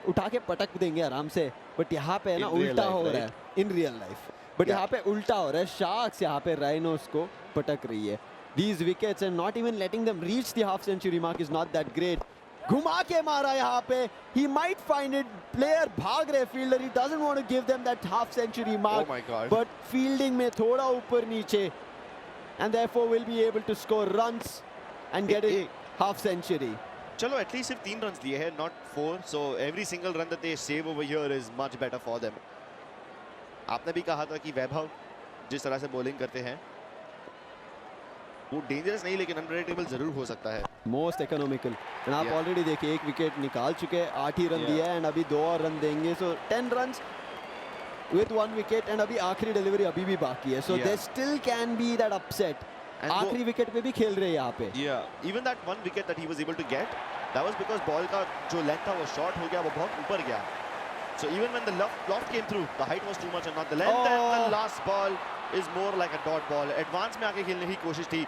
S2: उठा के पटक देंगे आराम से, बट यहाँ पे है ना उल्टा हो रहा है इन रियल लाइफ, बट यहाँ पे उल्टा हो रहा है। शार्क्स यहाँ पे राइनोस को पटक रही है। These wickets and not even letting them reach the half century mark is not that great. घुमा के मारा यहाँ पे, he might find it, player भाग रहे fielder, he doesn't want to give them that half century mark,
S16: oh my God.
S2: but fielding में थोड़ा ऊपर नीचे, and therefore will be able to score runs and get it half century.
S16: चलो at least सिर्फ 3 runs दिए हैं, not 4, so every single run that they save over here is much better for them. आपने भी कहा था कि वैभव जिस तरह से बॉलिंग करते हैं वो डेंजरस नहीं लेकिन अनप्रेडिक्टेबल जरूर हो सकता है।
S2: मोस्ट इकोनॉमिकल, एंड आप ऑलरेडी देखिए 1 विकेट निकाल चुके हैं, 8 ही रन दिया है एंड अभी 2 और रन देंगे, so 10 runs with 1 wicket and अभी आखिरी डिलीवरी अभी भी बाकी है, so there still can be that upset. आखिरी विकेट पे भी खेल रहे हैं यहाँ पे।
S16: Even that 1 wicket that he was able to get, that was because ball का जो लेंथ था वो शॉर्ट हो गया, वो बहुत ऊपर गया। So even when the loft came through, the height was too much and not the length, and the last ball is more like a dot ball. Advance में आके खेलने की कोशिश थी,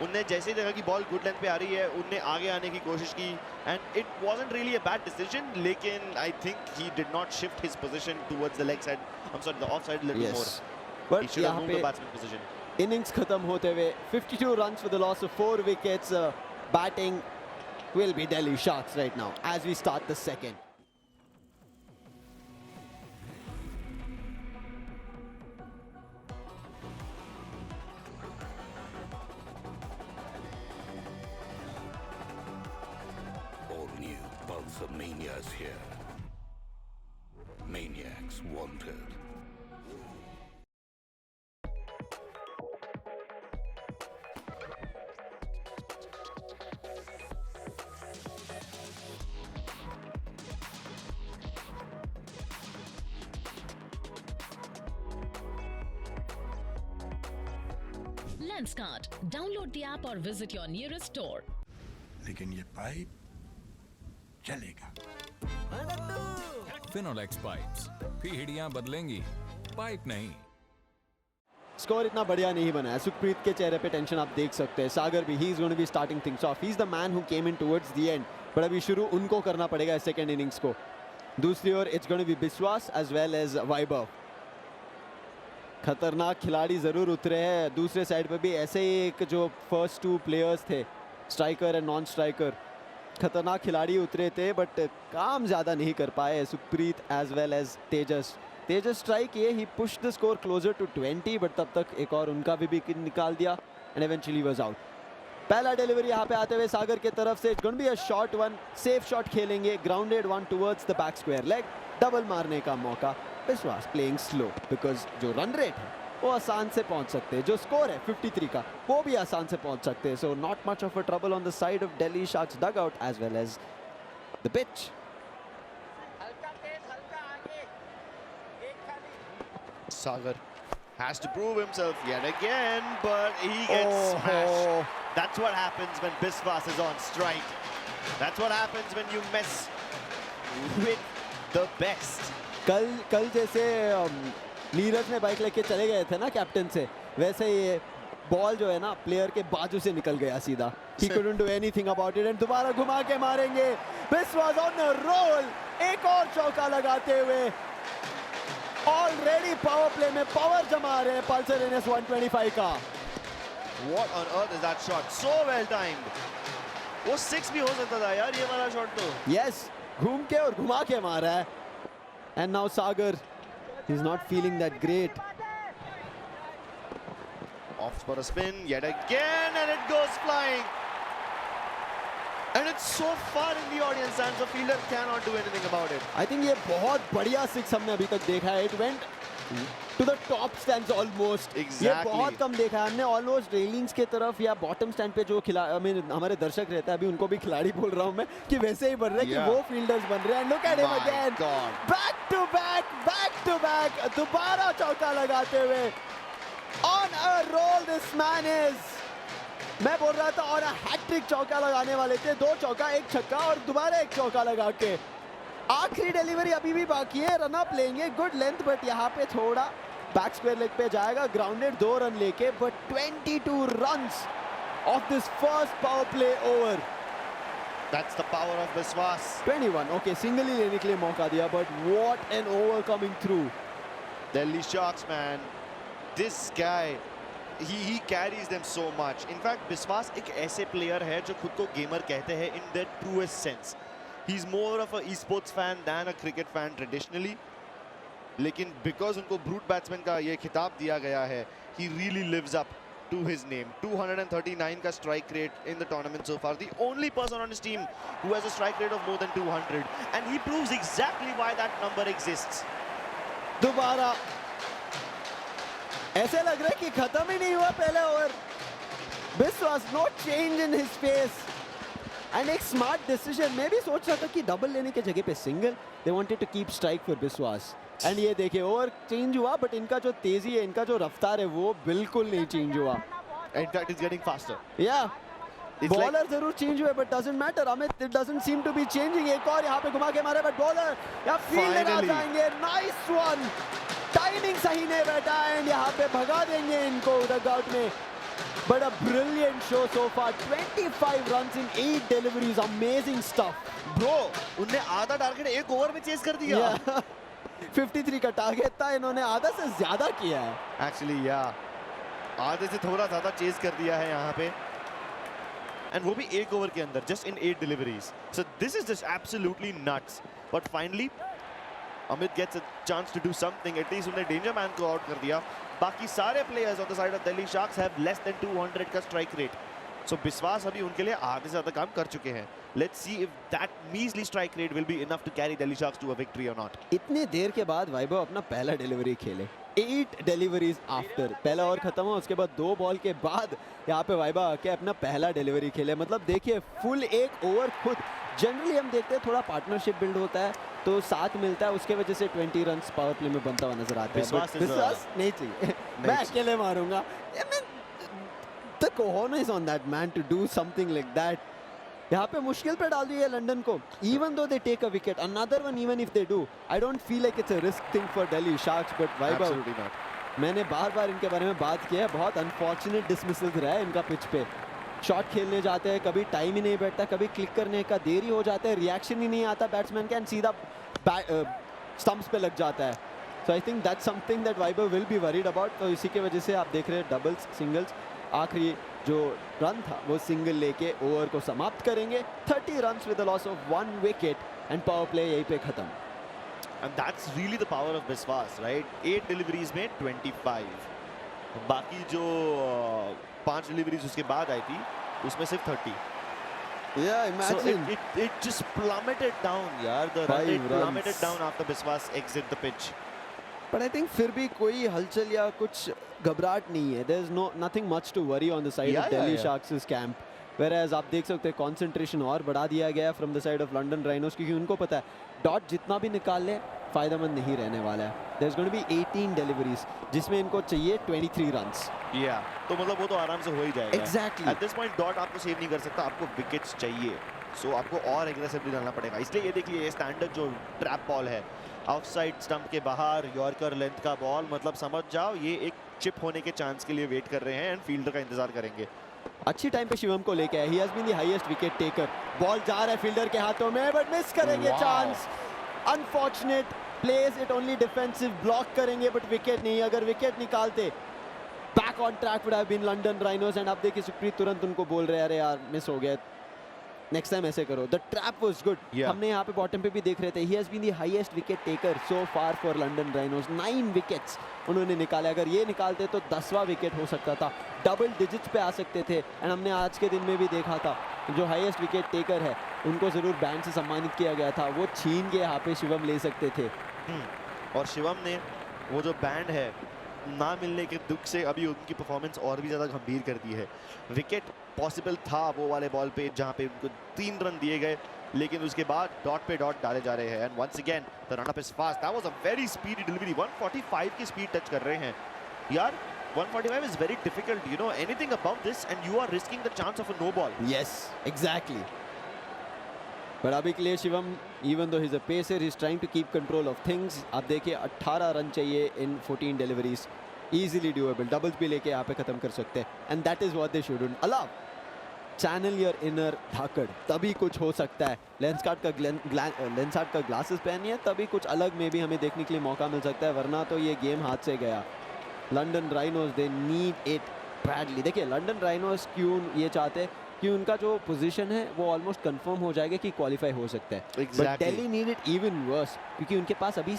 S16: उनने जैसे ही देखा कि बॉल गुड लेंथ पे आ रही है, उनने आगे आने की कोशिश की and it wasn't really a bad decision, लेकिन I think he did not shift his position towards the leg side, I am sorry the off side little more,
S2: but यहाँ पे इनिंग्स खत्म होते हुए 52 runs for the loss of 4 wickets. Batting will be Delhi Sharks right now as we start the second.
S7: All new Pulsar Manias here. Maniacs wanted.
S17: Lenskart. Download the app or visit your nearest store.
S10: लेकिन ये pipe चलेगा।
S18: Finolex pipes, पीढ़ियां बदलेंगी, pipe नहीं।
S2: Score इतना बढ़िया नहीं बना है, सुखप्रीत के चेहरे पे टेंशन आप देख सकते हैं। सागर भी, he is going to be starting things off, he is the man who came in towards the end, but अभी शुरू उनको करना पड़ेगा सेकंड इनिंग्स को। दूसरी ओर it's going to be Vishwas as well as Vaibhav. खतरनाक खिलाड़ी जरूर उतरे हैं, दूसरे साइड पे भी ऐसे ही एक जो फर्स्ट 2 प्लेयर्स थे, स्ट्राइकर एंड नॉन स्ट्राइकर, खतरनाक खिलाड़ी उतरे थे बट काम ज़्यादा नहीं कर पाए Sukhpreet as well as Tejas. Tejas try किए, he push the score closer to 20 but तब तक एक और उनका भी विकेट निकाल दिया एंड इवेंचुअली वाज आउट। पहला डिलीवरी यहाँ पे आते हुए सागर के तरफ से, it's going to be a short one, safe shot खेलेंगे, grounded one towards the back square leg, double मारने का मौका। विश्वास प्लेइंग स्लो बिकॉज जो रन रेट है वो आसान से पहुंच सकते हैं, जो स्कोर है 53 का वो भी आसान से पहुंच सकते हैं। So not much of a trouble on the side of Delhi Sharks dugout as well as the pitch.
S16: Sagar has to prove himself yet again, but he gets smashed. That's what happens when Biswas is on strike. That's what happens when you mess with the best.
S2: कल जैसे नीरज ने bike लेके चले गए थे ना captain से, वैसे ये बॉल जो है ना प्लेयर के बाजू से निकल गया सीधा। He couldn't do anything about it and दोबारा घुमा के मारेंगे। Biswas on a roll, एक और चौका लगाते हुए ऑलरेडी पावर प्ले में पावर जमा रहे हैं पल्सर NS 125 का।
S16: What on earth is that shot? So well timed. वो 6 भी हो सकता था यार ये वाला शॉट तो।
S2: Yes, घूम के और घुमा के मारा है। And now Sagar, he's not feeling that great.
S16: Off for a spin yet again and it goes flying. And it's so far in the audience and the fielder cannot do anything about it.
S2: I think ये बहुत बढ़िया six हमने अभी तक देखा है। It went to the top stands almost.
S16: Exactly.
S2: ये बहुत कम देखा है हमने, ऑलमोस्ट रेलिंग्स के तरफ या बॉटम स्टैंड पे जो हमारे दर्शक रहते हैं, अभी उनको भी खिलाड़ी बोल रहा हूँ मैं, कि वैसे ही बन रहे हैं कि वो फील्डर्स बन रहे हैं। Look at him again. Back to back, दोबारा चौका लगाते हुए। On a roll this man is. मैं बोल रहा था और हैट्रिक चौका लगाने वाले थे, 2 चौका 1 छक्का और दोबारा 1 चौका लगा के। आखिरी डिलीवरी अभी भी बाकी है, रन अप लेंगे, गुड लेंथ, बट यहाँ पे थोड़ा बैक स्क्वायर लेग पे जाएगा, ग्राउंडेड 2 रन लेके, but 22 runs of this first power play over.
S16: That's the power of Biswas.
S2: 21, okay, single ही लेने के लिए मौका दिया, but what an over coming through.
S16: Delhi Sharks, man, this guy, he carries them so much. In fact, Biswas एक ऐसे player है जो खुद को gamer कहते हैं in the truest sense. He's more of a esports fan than a cricket fan traditionally. लेकिन because उनको brute batsman का ये खिताब दिया गया है, he really lives up to his name. 239 का strike rate in the tournament so far. The only person on his team who has a strike rate of more than 200. And he proves exactly why that number exists.
S2: दोबारा ऐसे लग रहा है कि खत्म ही नहीं हुआ पहले over. Biswas no change in his face and एक स्मार्ट डिसीजन। मैं भी सोच रहा था कि डबल लेने के जगह पे single, they wanted to keep strike for Biswas and ये देखिए ओवर चेंज हुआ, बट इनका जो तेजी है, इनका जो रफ्तार है, वो बिल्कुल नहीं चेंज हुआ।
S16: In fact, it's getting faster.
S2: Yeah. Bowler जरूर चेंज हुए but doesn't matter, Amit, it doesn't seem to be changing. एक और यहाँ पे घुमा के मारे, बट बॉलर या फील्डर आ जाएंगे। नाइस वन, टाइमिंग सही नहीं बैठा एंड यहाँ पे भगा देंगे इनको डगआउट में। but a brilliant show so far. 25 runs in 8 deliveries, amazing stuff.
S16: Bro, उनने आधा टारगेट एक ओवर में चेस कर दिया।
S2: 53 का टारगेट था, इन्होंने आधा से ज्यादा किया है।
S16: Actually, yeah, आधे से थोड़ा ज्यादा चेस कर दिया है यहाँ पे, and वो भी एक ओवर के अंदर, just in 8 deliveries. So this is just absolutely nuts. But finally, Amit gets a chance to do something. At least उन्हें danger man को out कर दिया. बाकी सारे players on the side of Delhi Sharks have less than 200 का strike rate. So विश्वास अभी उनके लिए आधे से ज्यादा काम कर चुके हैं. Let's see if that measly strike rate will be enough to carry Delhi Sharks to a victory or not.
S2: इतने देर के बाद वैभव अपना पहला डिलीवरी खेले, 8 डिलीवरीज आफ्टर, पहला ओवर खत्म हुआ, उसके बाद 2 बॉल के बाद यहाँ पे वैभव आके अपना पहला डिलीवरी खेले। मतलब देखिए फुल एक ओवर खुद। जनरली हम देखते हैं थोड़ा पार्टनरशिप बिल्ड होता है तो साथ मिलता है, उसके वजह से 20 रन पावर प्ले में बनता हुआ नजर आता है। विश्वास नहीं चाहिए, मैं अकेले मारूंगा। The cojones on that man to do something like that. यहाँ पे मुश्किल पे डाल दी है लंदन को। Even though they take a wicket, another one even if they do, I don't feel like it's a risk thing for Delhi Sharks. But Vaibhav,
S16: Absolutely not.
S2: मैंने बार-बार इनके बारे में बात किया है, बहुत अनफॉर्चुनेट डिसमिसल रहा है इनका पिच पे। शॉट खेलने जाते हैं, कभी टाइम ही नहीं बैठता, कभी क्लिक करने का देरी हो जाता है, रिएक्शन ही नहीं आता बैट्समैन का, एंड सीधा स्टंप्स पे लग जाता है। So I think that's something that Vaibhav will be worried about. तो इसी की वजह से आप देख रहे हैं डबल्स, सिंगल्स, आखिरी जो रन था वो सिंगल लेके ओवर को समाप्त करेंगे। 30 runs with the loss of 1 wicket and power play यहीं पे खत्म।
S16: And that's really the power of Biswas, right? 8 deliveries में 25. बाकी जो 5 deliveries उसके बाद आई थी उसमें सिर्फ 30.
S2: Yeah, imagine.
S16: So it just plummeted down, यार. The run rate plummeted down after Biswas exit the pitch.
S2: But I think फिर भी कोई हलचल या कुछ घबराहट नहीं है। There's nothing much to worry on the side of Delhi Sharks' camp. Whereas आप देख सकते हैं concentration और बढ़ा दिया गया है from the side of London Rhinos, क्योंकि उनको पता है डॉट जितना भी निकाल ले फायदेमंद नहीं रहने वाला है। There's going to be 18 deliveries जिसमें इनको चाहिए 23 runs.
S16: Yeah, तो मतलब वो तो आराम से हो ही जाएगा।
S2: Exactly.
S16: At this point dot आपको सेव नहीं कर सकता, आपको विकेट्स चाहिए। So आपको और एग्रेसिवली डालना पड़ेगा। इसलिए ये देखिए ये स्टैंडर्ड जो ट्रैप बॉल है, आउटसाइड स्टंप के बाहर यॉर्कर लेंथ का बॉल, मतलब समझ जाओ ये एक चिप होने के चांस के लिए वेट कर रहे हैं एंड फील्डर का इंतजार करेंगे।
S2: अच्छी टाइम पे शिवम को लेके आए। He has been the highest wicket taker. Ball जा रहा है फील्डर के हाथों में बट मिस करेंगे chance. Unfortunate place it only defensive, block करेंगे बट विकेट नहीं। अगर विकेट निकालते back on track would have been London rhinos. And अब देखिए सुप्रीत तुरंत उनको बोल रहे हैं अरे यार मिस हो गया, नेक्स्ट टाइम ऐसे करो। The trap was good. हमने यहाँ पे बॉटम पे भी देख रहे थे he has been the highest wicket taker so far for London Rhinos. 9 wickets उन्होंने निकाले। अगर ये निकालते तो 10वां विकेट हो सकता था, डबल डिजिट्स पे आ सकते थे। एंड हमने आज के दिन में भी देखा था जो हाईएस्ट विकेट टेकर है उनको जरूर बैंड से सम्मानित किया गया था, वो छीन के यहाँ पे शिवम ले सकते थे।
S16: और शिवम ने वो जो बैंड है ना मिलने के दुख से अभी उनकी परफॉर्मेंस और भी ज़्यादा गंभीर कर दी है। विकेट पॉसिबल था वो वाले बॉल पे जहाँ पे उनको 3 रन दिए गए, लेकिन उसके बाद डॉट पे डॉट डाले जा रहे हैं। And once again the run up is fast. That was a very speedy delivery. 145 की स्पीड टच कर रहे हैं यार। 145 is very difficult, you know, anything above this and you are risking the chance of a no ball.
S2: Yes, exactly. But अभी के लिए Shivam even though he's a pacer, he's trying to keep control of things. आप देखिए 18 run चाहिए in 14 deliveries, easily doable. Doubles भी लेके यहाँ पे खत्म कर सकते हैं and that is what they shouldn't allow. Channel your inner धाकड़, तभी कुछ हो सकता है। लेंसकार्ट का ग्लासेस पहनिए तभी कुछ अलग में भी हमें देखने के लिए मौका मिल सकता है, वरना तो ये गेम हाथ से गया। London rhinos they need it badly. देखिए लंदन राइनोस क्यों ये चाहते हैं कि उनका जो पोजीशन है वो ऑलमोस्ट कंफर्म हो जाएगा कि क्वालिफाई हो सकता है। But Delhi need it even worse क्योंकि उनके पास अभी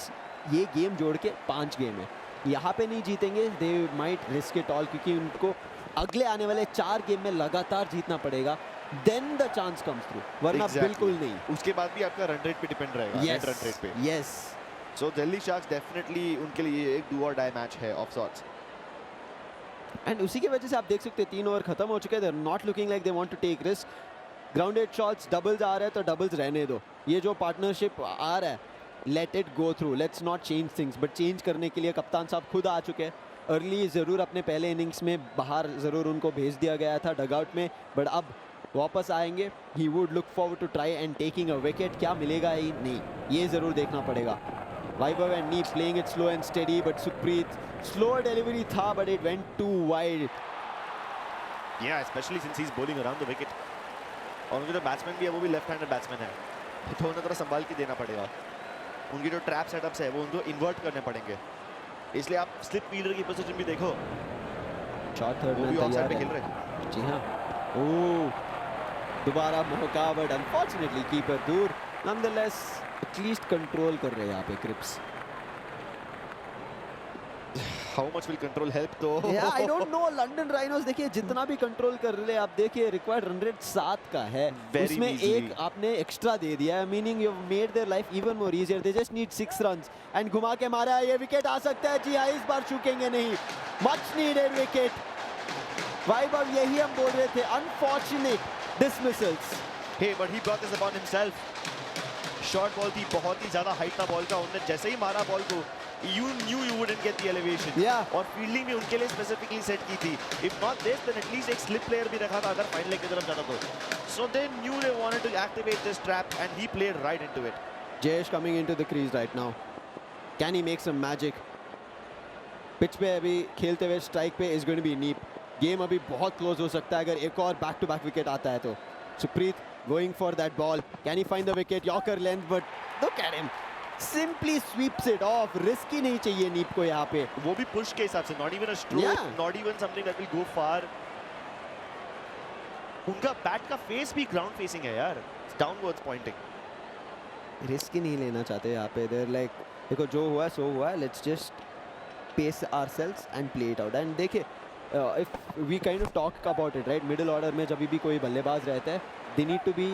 S2: ये गेम जोड़ के 5 गेम है। यहाँ पे नहीं जीतेंगे they might risk it all, क्योंकि उनको अगले आने वाले 4 गेम में लगातार जीतना पड़ेगा। Then the chance comes through, वरना बिल्कुल नहीं।
S16: उसके बाद भी आपका रन रेट पे डिपेंड रहेगा।
S2: yes,
S16: रन रेट पे।
S2: Yes,
S16: so Delhi Sharks definitely उनके लिए एक डू और डाई मैच है ऑफ सॉर्ट्स।
S2: एंड उसी की वजह से आप देख सकते हैं 3 ओवर खत्म हो चुके हैं। They are not looking like they want to take risk. Grounded shots, doubles आ रहे हैं तो डबल्स रहने दो। ये जो पार्टनरशिप आ रहा है let it go through, let's not change things. But change करने के लिए कप्तान साहब खुद आ चुके हैं। अर्ली ज़रूर अपने पहले इनिंग्स में बाहर ज़रूर उनको भेज दिया गया था डगआउट में, बट अब वापस आएंगे। He would look forward to try and taking a wicket. क्या मिलेगा ही नहीं ये ज़रूर देखना पड़ेगा। Vaibhav and Knee playing it slow and steady, but Supreet slower delivery था, but it went too wide.
S16: Yeah, especially since he's bowling around the wicket. और उनके जो बैट्समैन भी है वो भी लेफ्ट हैंडेड बैट्समैन है, तो उन्हें थोड़ा संभाल के देना पड़ेगा. उनकी जो ट्रैप सेटअप्स है वो उनको इन्वर्ट करने पड़ेंगे, इसलिए आप स्लिप फील्डर की पोजीशन भी देखो.
S2: शॉट थर्ड
S16: वो
S2: में
S16: भी ऑफ साइड
S2: तैयार
S16: पे
S2: है.
S16: खेल रहे हैं.
S2: जी हाँ. दोबारा मौका, बट अनफॉर्चुनेटली कीपर दूर. नॉनदलेस एटलीस्ट कंट्रोल कर रहे हैं यहाँ पे Cripps.
S16: How much will control help though?
S2: Yeah, I don't know. London rhinos देखिए जितना भी कंट्रोल कर ले, आप देखिए रिक्वायर्ड रन रेट 7 का है.
S16: Very
S2: उसमें
S16: easily.
S2: एक आपने एक्स्ट्रा दे दिया है, meaning you made their life even more easier. They just need 6 runs and घुमा के मारा. ये विकेट आ सकता है. जी हाँ, इस बार चूकेंगे नहीं. Much needed wicket. वाइभव, यही हम बोल रहे थे. Unfortunate dismissals.
S16: Hey, but he brought this upon himself. Short ball थी, बहुत ही ज्यादा हाइट था बॉल का. उन्होंने जैसे ही मारा बॉल को, you knew you wouldn't get the elevation.
S2: Yeah.
S16: और फील्डिंग भी उनके लिए स्पेसिफिकली सेट की थी. If not this, then at least एक स्लिप प्लेयर भी रखा था अगर फाइन लेग की तरफ जाता तो. So they knew they wanted to activate this trap and he played right into it.
S2: Jayesh coming into the crease right now. Can he make some magic? Pitch पे अभी खेलते हुए स्ट्राइक पे is going to be Neep. Game अभी बहुत close हो सकता है अगर एक और बैक टू बैक विकेट आता है तो. Supreet going for that ball. Can he find the wicket? Yorker length, but look at him. Simply sweeps it off. Risk ही नहीं चाहिए नीप को यहाँ पे.
S16: वो भी पुश के हिसाब से, not even a stroke,
S2: Yeah.
S16: not even something that will go far. उनका बैट का फेस भी ग्राउंड फेसिंग है यार, डाउनवर्ड्स पॉइंटिंग.
S2: रिस्क ही नहीं लेना चाहते यहाँ पे. देयर लाइक देखो जो हुआ सो हुआ. Let's just pace ourselves and play it out. And देखिए if we kind of talk about it right, middle order में जब भी कोई बल्लेबाज रहता है, they need to be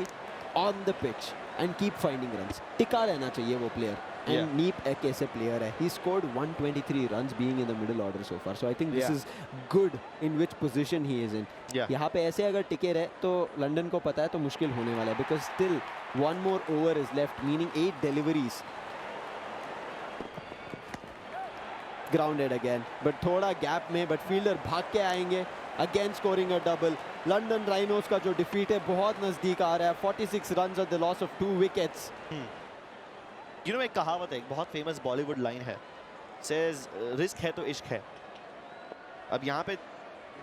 S2: on the pitch and keep finding runs. टिका रहना चाहिए वो प्लेयर. एंड नीप एक ऐसे प्लेयर है. He scored 123 runs being in the middle order so far. So I think this is good in which position he is in. यहाँ पे ऐसे अगर टिके रहे तो लंदन को पता है तो मुश्किल होने वाला है, because still one more over is left, meaning 8 deliveries. Grounded again, but थोड़ा गैप में, बट फील्डर भाग के आएंगे. Again scoring a double. London rhinos का जो डिफीट है बहुत नजदीक आ रहा है. 46 runs at the loss of 2 wickets.
S16: You know, एक कहावत है, एक बहुत फेमस बॉलीवुड लाइन है, says रिस्क है तो इश्क है. अब यहाँ पे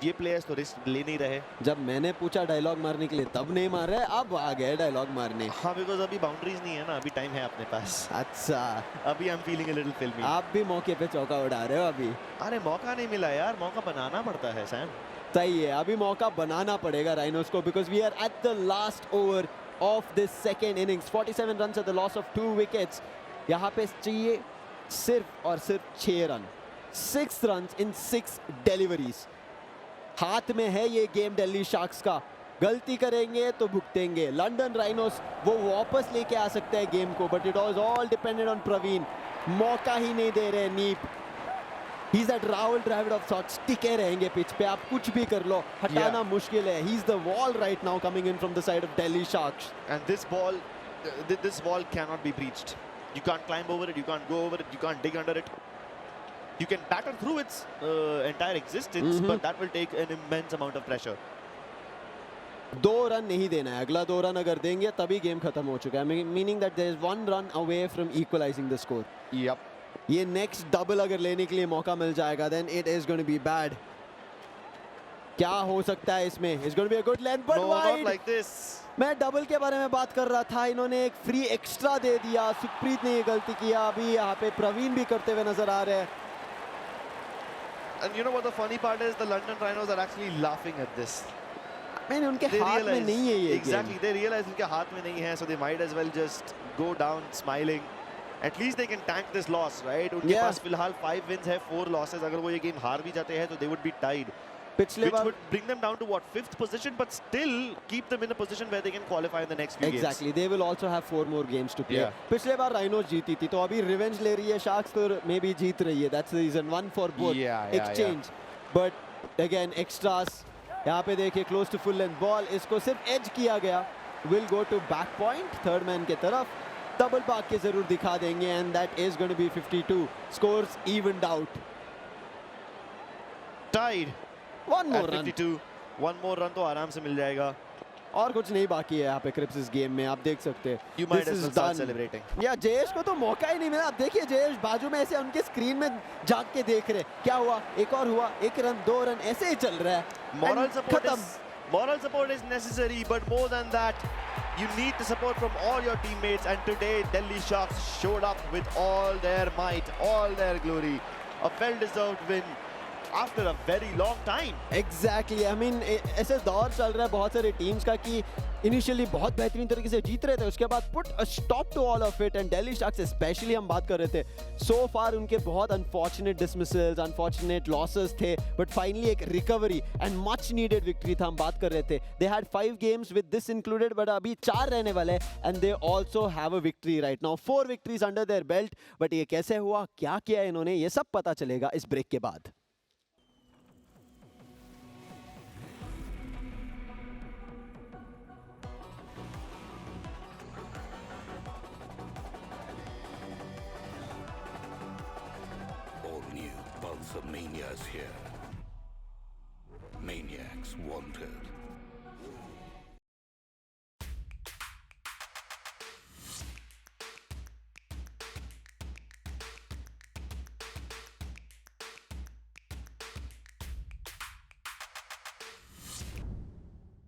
S16: ये प्लेयर्स तो रिस्क ले नहीं रहे.
S2: जब मैंने पूछा डायलॉग मारने के लिए तब नहीं मार रहे, अब आ गए डायलॉग मारने.
S16: हाँ, बिकॉज अभी बाउंड्रीज नहीं है ना, अभी टाइम है अपने पास.
S2: अच्छा,
S16: अभी I am feeling a little फिल्मी.
S2: आप भी मौके पे चौका उड़ा रहे हो अभी.
S16: अरे मौका नहीं मिला यार, मौका बनाना पड़ता है सैम.
S2: सही है, अभी मौका बनाना पड़ेगा राइनोस को, because we are at the last over of this second innings. 47 runs at the loss of 2 wickets. यहाँ पे चाहिए सिर्फ और सिर्फ 6 रन. 6 runs in 6 deliveries. हाथ में है ये गेम दिल्ली शार्क्स का. गलती करेंगे तो भुगतेंगे. लंदन राइनोस वो वापस लेके आ सकते हैं गेम को, but it was all dependent on Praveen. मौका ही नहीं दे रहे नीप. He is that Rahul Dravid of sorts. टिके रहेंगे पिच पे, आप कुछ भी कर लो, हटाना मुश्किल है. ही is the wall right now coming in from the side of Delhi sharks.
S16: And this ball can not be breached. You can't climb over it, you can't go over it, you can't dig under it. You can batter through its entire existence, but that will take an immense amount of pressure.
S2: 2 run नहीं देना है. अगला 2 run अगर देंगे तभी game खत्म हो चुका है, meaning that there is 1 run away from equalising the score.
S16: Yep.
S2: ये नेक्स्ट डबल अगर लेने के लिए मौका मिल जाएगा, then it is going to be bad. क्या हो सकता है इसमें? It's going to be a good length, but wide.
S16: Not like this.
S2: मैं डबल के बारे में बात कर रहा था. इन्होंने एक फ्री एक्स्ट्रा दे दिया. सुप्रीत ने ये गलती किया. अभी यहाँ पे प्रवीण भी करते हुए नजर आ रहे हैं.
S16: And you know what the funny part is? The London Rhinos are actually laughing at this.
S2: मैंने उनके हाथ में नहीं है ये.
S16: Exactly, they realize उनके हाथ में नहीं है, so they might as well just go down smiling. At least they can tank this loss, right? उनके पास फिलहाल 5 wins है, 4 losses. अगर वो ये गेम हार भी जाते हैं तो they would be tied.
S2: पिछले बार
S16: would bring them down to what, 5th position, but still keep them in a position where they can qualify in the next few games.
S2: Exactly, they will also have 4 more games to play.
S16: Yeah.
S2: पिछले बार rhinos जीती थी, तो अभी revenge ले रही है sharks, तो may be जीत रही है. That's the reason. 1 for both. Exchange. But again extras. यहाँ पे देखिए close to full length ball. इसको सिर्फ edge किया गया. Will go to back point, third man के तरफ. डबल भाग के जरूर दिखा देंगे, and that is going to be 52. Scores evened out.
S16: Tied.
S2: 1 more run.
S16: 52. 1 more run तो आराम से मिल जाएगा.
S2: और कुछ नहीं बाकी है यहाँ पे क्रिप्स इस गेम में, आप देख सकते हैं।
S16: You might as well start celebrating.
S2: या जयेश को तो मौका ही नहीं मिला। आप देखिए जयेश बाजू में ऐसे उनके स्क्रीन में जाग के देख रहे, क्या हुआ, एक और हुआ, 1 रन 2 रन ऐसे ही चल रहा है।
S16: Moral support is necessary, but more than that, you need the support from all your teammates. And today, Delhi Sharks showed up with all their might, all their glory. A well-deserved win after a very long time.
S2: Exactly. I mean, ऐसे दौर चल रहा है बहुत सारे teams का कि initially बहुत बेहतरीन तरीके से जीत रहे थे, उसके बाद put a stop to all of it. And Delhi Sharks specially हम बात कर रहे थे, सो फार उनके बहुत अनफॉर्चुनेट डिसमिसल्स, अनफॉर्चुनेट लॉसेस थे, बट फाइनली एक recovery and much needed victory था। हम बात कर रहे थे they had 5 games with this included, but अभी 4 रहने वाले हैं and they also have a victory right now, 4 victories under their belt. But ये कैसे हुआ, क्या किया इन्होंने, ये सब पता चलेगा इस ब्रेक के बाद।
S7: The mania is here. Maniacs wanted.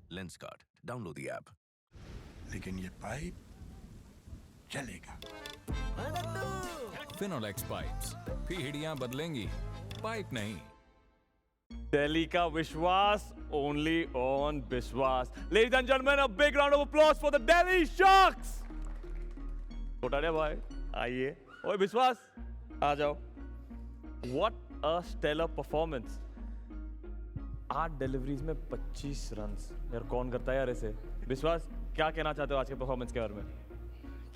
S10: Lenskart. Download the app.
S14: लेकिन ये पाइप चलेगा।
S18: फिनोलेक्स पाइप्स पीढ़ियां बदलेंगी, पाइप नहीं।
S1: दिल्ली का विश्वास only on विश्वास। Ladies and gentlemen, a big round of applause for the Delhi Sharks. कोटाड़िया भाई आइए, ओए विश्वास आ जाओ। What a stellar performance. 8 deliveries में 25 रन्स। यार कौन करता है यार ऐसे? विश्वास क्या कहना चाहते हो आज के परफॉर्मेंस के बारे में?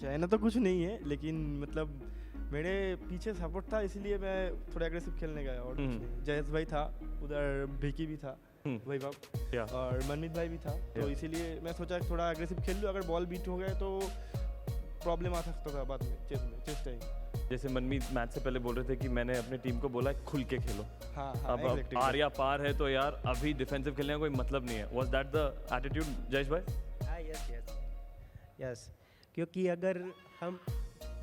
S3: कहना तो कुछ नहीं है, लेकिन मतलब मेरे पीछे सपोर्ट था, इसलिए मैं थोड़ा एग्रेसिव खेलने गया। और जयेश भाई था उधर, भिकी भी था वैभव, और मनमीत भाई भी था, तो इसीलिए मैं सोचा थोड़ा एग्रेसिव खेल लूँ। अगर बॉल बीट हो गए तो प्रॉब्लम आ सकता था बाद में चेस टाइम।
S1: जैसे मनमीत मैच से पहले बोल रहे थे कि मैंने अपनी टीम को बोला खुल के खेलो।
S3: हाँ,
S1: अब आर्या पार है तो यार अभी डिफेंसिव खेलने का कोई मतलब नहीं है। Was that the attitude Jayesh भाई?
S6: हाँ, यस, क्योंकि अगर हम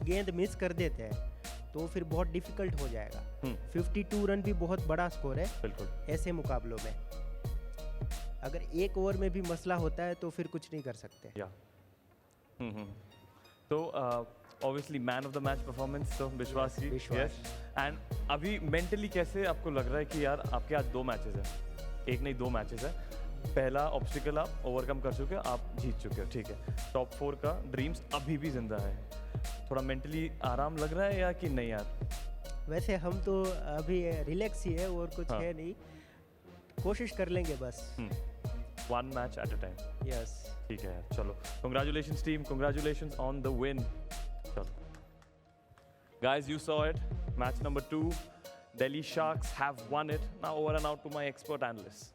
S6: गेंद मिस कर देते हैं तो फिर बहुत डिफिकल्ट हो जाएगा। 52 रन भी बहुत बड़ा स्कोर है
S1: बिल्कुल
S6: ऐसे मुकाबलों में। अगर एक ओवर में भी मसला होता है तो फिर कुछ नहीं कर सकते।
S1: तो obviously man of the match performance तो विश्वास की। यस, एंड अभी मेंटली कैसे आपको लग रहा है कि यार आपके आज 2 मैचेस हैं, एक नहीं 2 मैचेस है। पहला ऑब्स्टिकल आप ओवरकम कर चुके हो, आप जीत चुके हो, ठीक है। टॉप 4 का ड्रीम्स अभी भी जिंदा है। थोड़ा मेंटली आराम लग रहा है या कि नहीं यार?
S6: वैसे हम तो अभी रिलैक्स ही है और कुछ है नहीं, कोशिश कर लेंगे बस।
S1: 1 match at a time.
S6: Yes,
S1: ठीक है यार, चलो congratulations team, congratulations on the win. चलो guys, you saw it, match number 2, Delhi Sharks have won it. Now over and out to my expert analysts.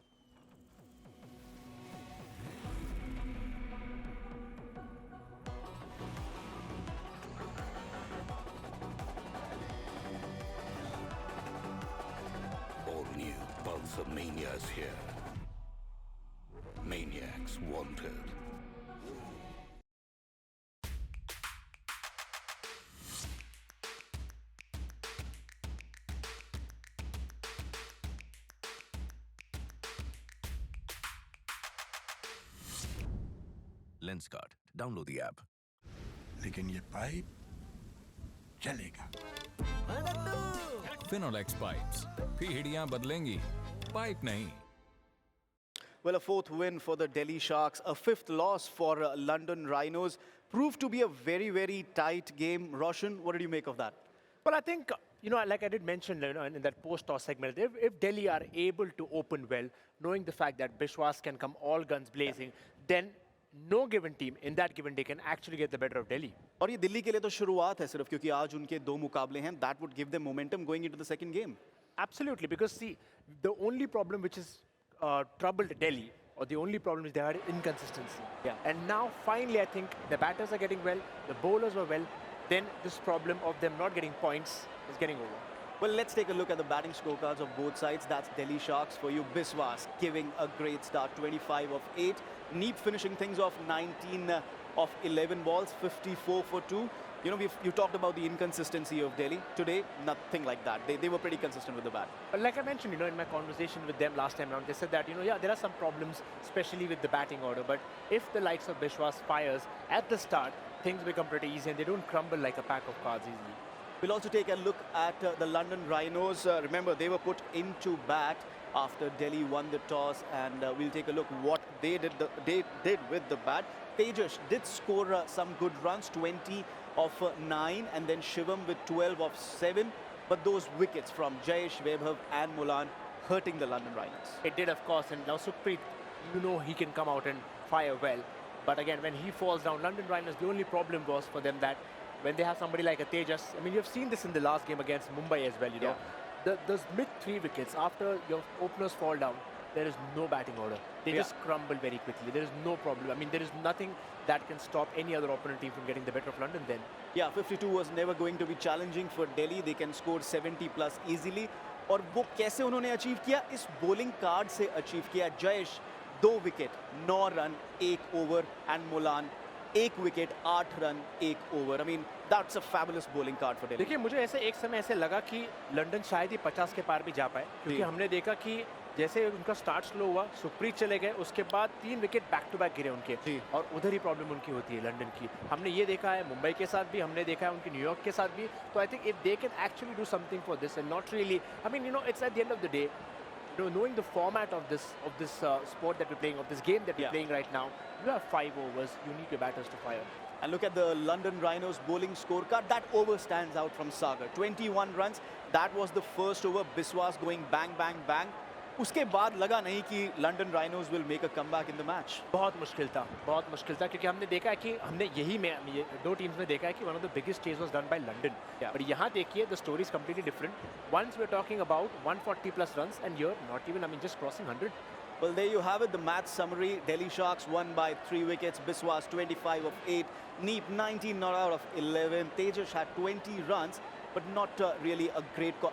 S7: The mania is here. Maniacs wanted.
S10: Lenskart. Download the app.
S14: लेकिन ये pipe चलेगा।
S18: Finolex pipes पीढ़ियां बदलेंगी, pipe नहीं।
S4: Well, a 4th win for the Delhi Sharks, a 5th loss for London Rhinos. Proved to be a very, very tight game. Roshan, what did you make of that?
S5: Well, I think, like I did mention in that post-toss segment, if Delhi are able to open well, knowing the fact that Bishwas can come all guns blazing, then no given team in that given day can actually get the better of Delhi.
S4: और ये दिल्ली के लिए तो शुरुआत है सिर्फ, क्योंकि आज उनके 2 मुकाबले हैं. That would give them momentum going into the second game.
S5: Absolutely, because see, the only problem which is troubled Delhi, or the only problem is they had inconsistency.
S4: Yeah.
S5: And now finally I think the batters are getting well, the bowlers were well, then this problem of them not getting points is getting over.
S4: Well, let's take a look at the batting scorecards of both sides. That's Delhi Sharks for you. Biswas giving a great start, 25 of 8. Neep finishing things off, 19 of 11 balls, 54 for 2. You know, you talked about the inconsistency of Delhi. Today, nothing like that. They were pretty consistent with the bat.
S5: But like I mentioned, you know, in my conversation with them last time around, they said that, you know, yeah, there are some problems, especially with the batting order. But if the likes of Biswas fires at the start, things become pretty easy and they don't crumble like a pack of cards easily.
S4: We'll also take a look at the London Rhinos. Remember, they were put into bat after Delhi won the toss, and we'll take a look what they did with the bat. Tejas did score some good runs, 20 of 9, and then Shivam with 12 of 7. But those wickets from Jayesh, Vaibhav and Mulan hurting the London Rhinos.
S5: It did, of course, and now Sukhpreet, you know, he can come out and fire well. But again, when he falls down, London Rhinos, the only problem was for them that when they have somebody like a Tejas, I mean, you've seen this in the last game against Mumbai as well, you know. Those mid 3 wickets, after your openers fall down, there is no batting order. They just crumble very quickly. There is no problem. I mean, there is nothing that can stop any other opponent team from getting the better of London then. Yeah,
S4: 52 was never going to be challenging for Delhi. They can score 70 plus easily. और वो कैसे उन्होंने achieve किया? इस bowling card से achieve किया. Jayesh 2 wicket, 9 run, 1 over, and Mulan 1 wicket, 8 run, 1 over. I mean, that's a fabulous bowling card for Delhi.
S5: देखिए, मुझे ऐसे एक समय ऐसे लगा कि लंदन शायद ही 50 के पार भी जा पाए, क्योंकि हमने देखा कि जैसे उनका स्टार्ट स्लो हुआ, सुखप्रीत चले गए, उसके बाद 3 विकेट बैक टू बैक गिरे उनके, और उधर ही प्रॉब्लम उनकी होती है लंदन की. हमने ये देखा है मुंबई के साथ भी, हमने देखा है उनकी न्यूयॉर्क के साथ भी. तो I think if they can actually do something for this and not really, I mean, you know, it's at the end of the day, you know, knowing the format of this sport that we're playing, of this game that we're playing right now, you have 5 overs, you need your batters to fire.
S4: And look at the London Rhinos bowling scorecard. That over stands out from Sagar. 21 runs. That was the first over. Biswas going bang, bang, bang. उसके बाद लगा नहीं कि London rhinos will make a comeback in the match.
S5: बहुत मुश्किल था, क्योंकि हमने देखा है कि हमने यही में ये 2 टीम्स में देखा है कि one of the biggest chase was done by London. पर यहाँ देखिए, the story is completely different. Once we are talking about 140 plus runs and you are not even, I mean, just crossing 100.
S4: Well, there you have it, the match summary. Delhi Sharks won by 3 wickets. Biswas 25 of 8. Neep 19 not out of 11. Tejas had 20 runs, but not really a great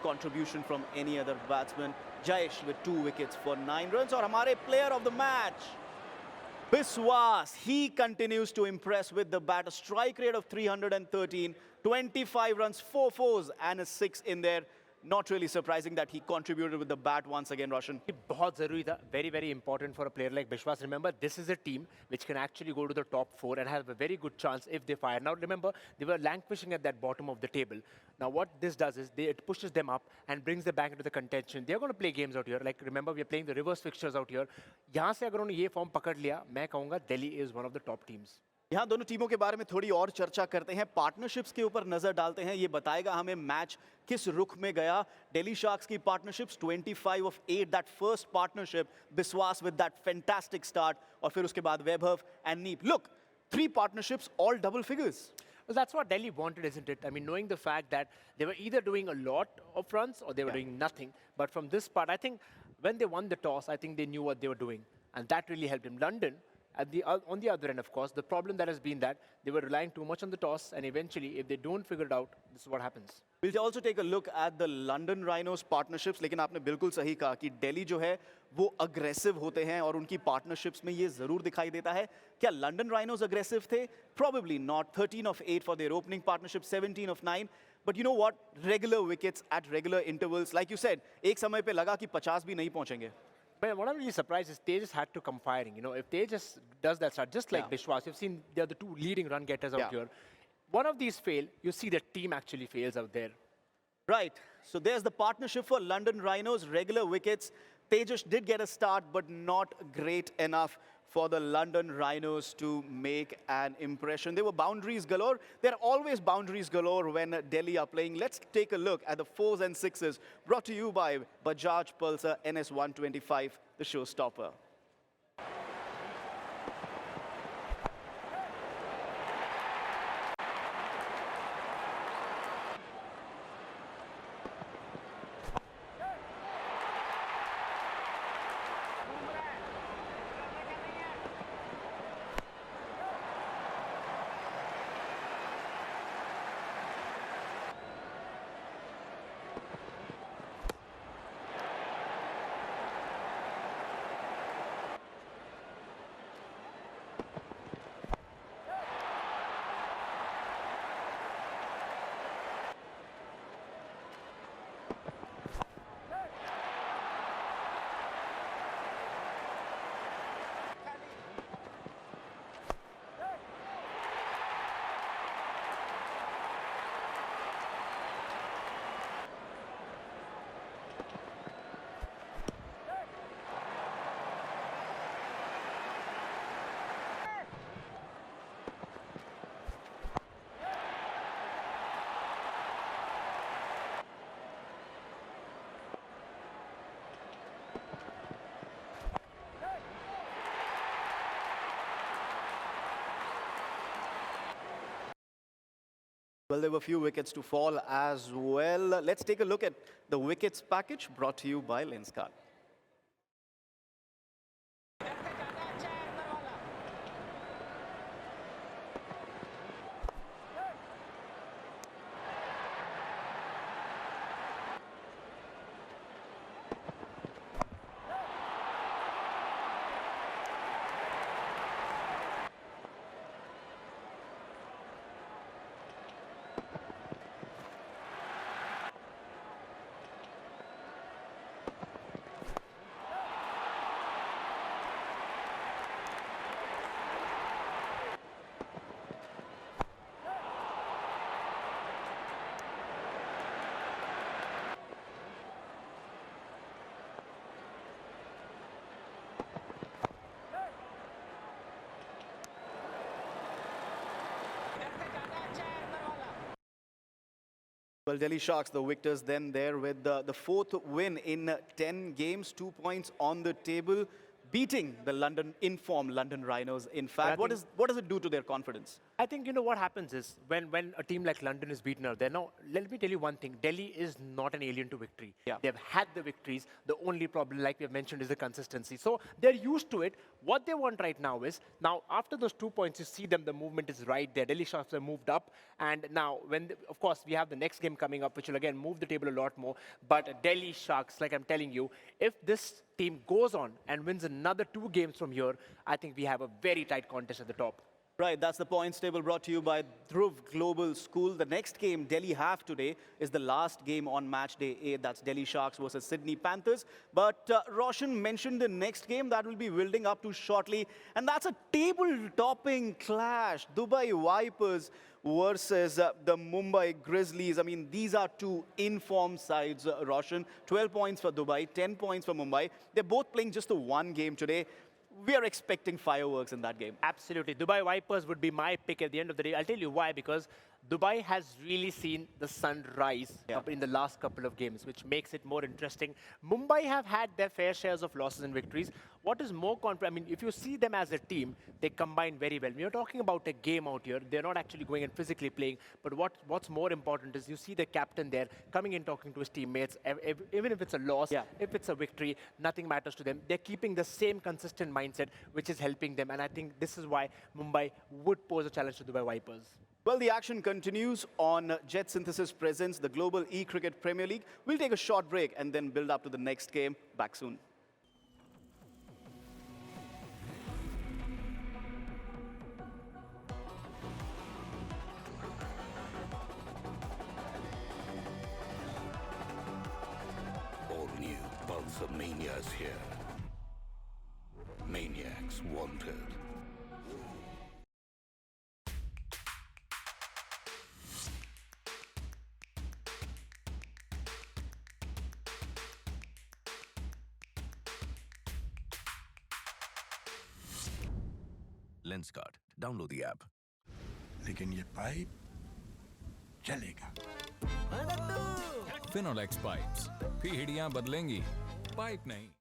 S4: contribution from any other batsman. Jayesh with 2 wickets for 9 runs. और हमारे player of the match, Biswas, he continues to impress with the bat. A strike rate of 313, 25 runs, 4 fours and a 6 in there. Not really surprising that he contributed with the bat once again, Roshan.
S5: बहुत ज़रूरी था, very, very important for a player like Biswas. Remember, this is a team which can actually go to the top 4 and have a very good chance if they fire. Now, remember, they were languishing at that bottom of the table. Now, what this does is it pushes them up and brings them back into the contention. They are going to play games out here. Like, remember, we are playing the reverse fixtures out here. यहाँ से अगर उन्होंने ये form पकड़ लिया, मैं कहूँगा Delhi is one of the top teams.
S4: यहाँ दोनों टीमों के बारे में थोड़ी और चर्चा करते हैं, पार्टनरशिप्स के ऊपर नजर डालते हैं. ये बताएगा हमें मैच किस रुख में गया. दिल्ली शार्क्स की partnerships 25 of 8, that first partnership, Biswas with that fantastic start, और फिर उसके बाद वैभव एंड नीप. Look, 3 partnerships, all double figures.
S5: Well, that's what Delhi wanted, isn't it? I mean, knowing the fact that they were either doing a lot of runs or they were doing nothing. But from this part, I think when they won the toss, I think they knew what they were doing, and that really helped him. London, on the other end, of course, the problem that has been that they were relying too much on the toss, and eventually, if they don't figure it out, this is what happens.
S4: We'll also take a look at the London Rhinos partnerships. लेकिन आपने बिल्कुल सही कहा कि दिल्ली जो है वो aggressive होते हैं, और उनकी partnerships में ये ज़रूर दिखाई देता है. क्या London Rhinos aggressive थे? Probably not. 13 of 8 for their opening partnership, 17 of 9. But you know what? Regular wickets at regular intervals. Like you said, एक समय पे लगा कि 50 भी नहीं पहुँचेंगे.
S5: But what I'm really surprised is Tejas had to come firing. You know, if Tejas does that start, just like Biswas, you've seen they're the 2 leading run getters out here. One of these fail, you see the team actually fails out there.
S4: Right. So there's the partnership for London Rhinos, regular wickets. Tejas did get a start, but not great enough for the London Rhinos to make an impression. There were boundaries galore. There are always boundaries galore when Delhi are playing. Let's take a look at the 4s and 6s, brought to you by Bajaj Pulsar NS125, the showstopper. Well, there were a few wickets to fall as well. Let's take a look at the wickets package brought to you by Lenskart. Well, Delhi Sharks, the victors, then there with the fourth win in 10 games, 2 points on the table, beating the informed London Rhinos. In fact, what does it do to their confidence?
S5: I think, you know, what happens is when a team like London is beaten out there. Now, let me tell you one thing. Delhi is not an alien to victory. Yeah. They've had the victories. The only problem, like we have mentioned, is the consistency. So they're used to it. What they want right now is, now after those 2 points, you see them, the movement is right there. Delhi Sharks have moved up. And now, of course, we have the next game coming up, which will again move the table a lot more. But Delhi Sharks, like I'm telling you, if this team goes on and wins another 2 games from here, I think we have a very tight contest at the top.
S4: Right, that's the points table brought to you by Dhruv Global School. The next game Delhi have today is the last game on match day 8. That's Delhi Sharks versus Sydney Panthers. But Roshan mentioned the next game that will be building up to shortly. And that's a table-topping clash. Dubai Vipers versus the Mumbai Grizzlies. I mean, these are 2 informed sides, Roshan. 12 points for Dubai, 10 points for Mumbai. They're both playing just the 1 game today. We are expecting fireworks in that game.
S5: Absolutely. Dubai Vipers would be my pick at the end of the day. I'll tell you why, because Dubai has really seen the sun rise in the last couple of games, which makes it more interesting. Mumbai have had their fair shares of losses and victories. What is more I mean, if you see them as a team, they combine very well. When you're talking about a game out here, they're not actually going and physically playing. But what's more important is you see the captain there coming in, talking to his teammates. Even if it's a loss, if it's a victory, nothing matters to them. They're keeping the same consistent mindset, which is helping them. And I think this is why Mumbai would pose a challenge to Dubai Vipers.
S4: Well, the action continues on JetSynthesys presents the Global E-Cricket Premier League. We'll take a short break and then build up to the next game. Back soon.
S14: All new Pulsar Mania is here. Maniacs wanted.
S7: Lenskart. Download the app.
S14: लेकिन ये pipe चलेगा।
S18: Finolex pipes. पीढ़ियां बदलेंगी, pipe नहीं।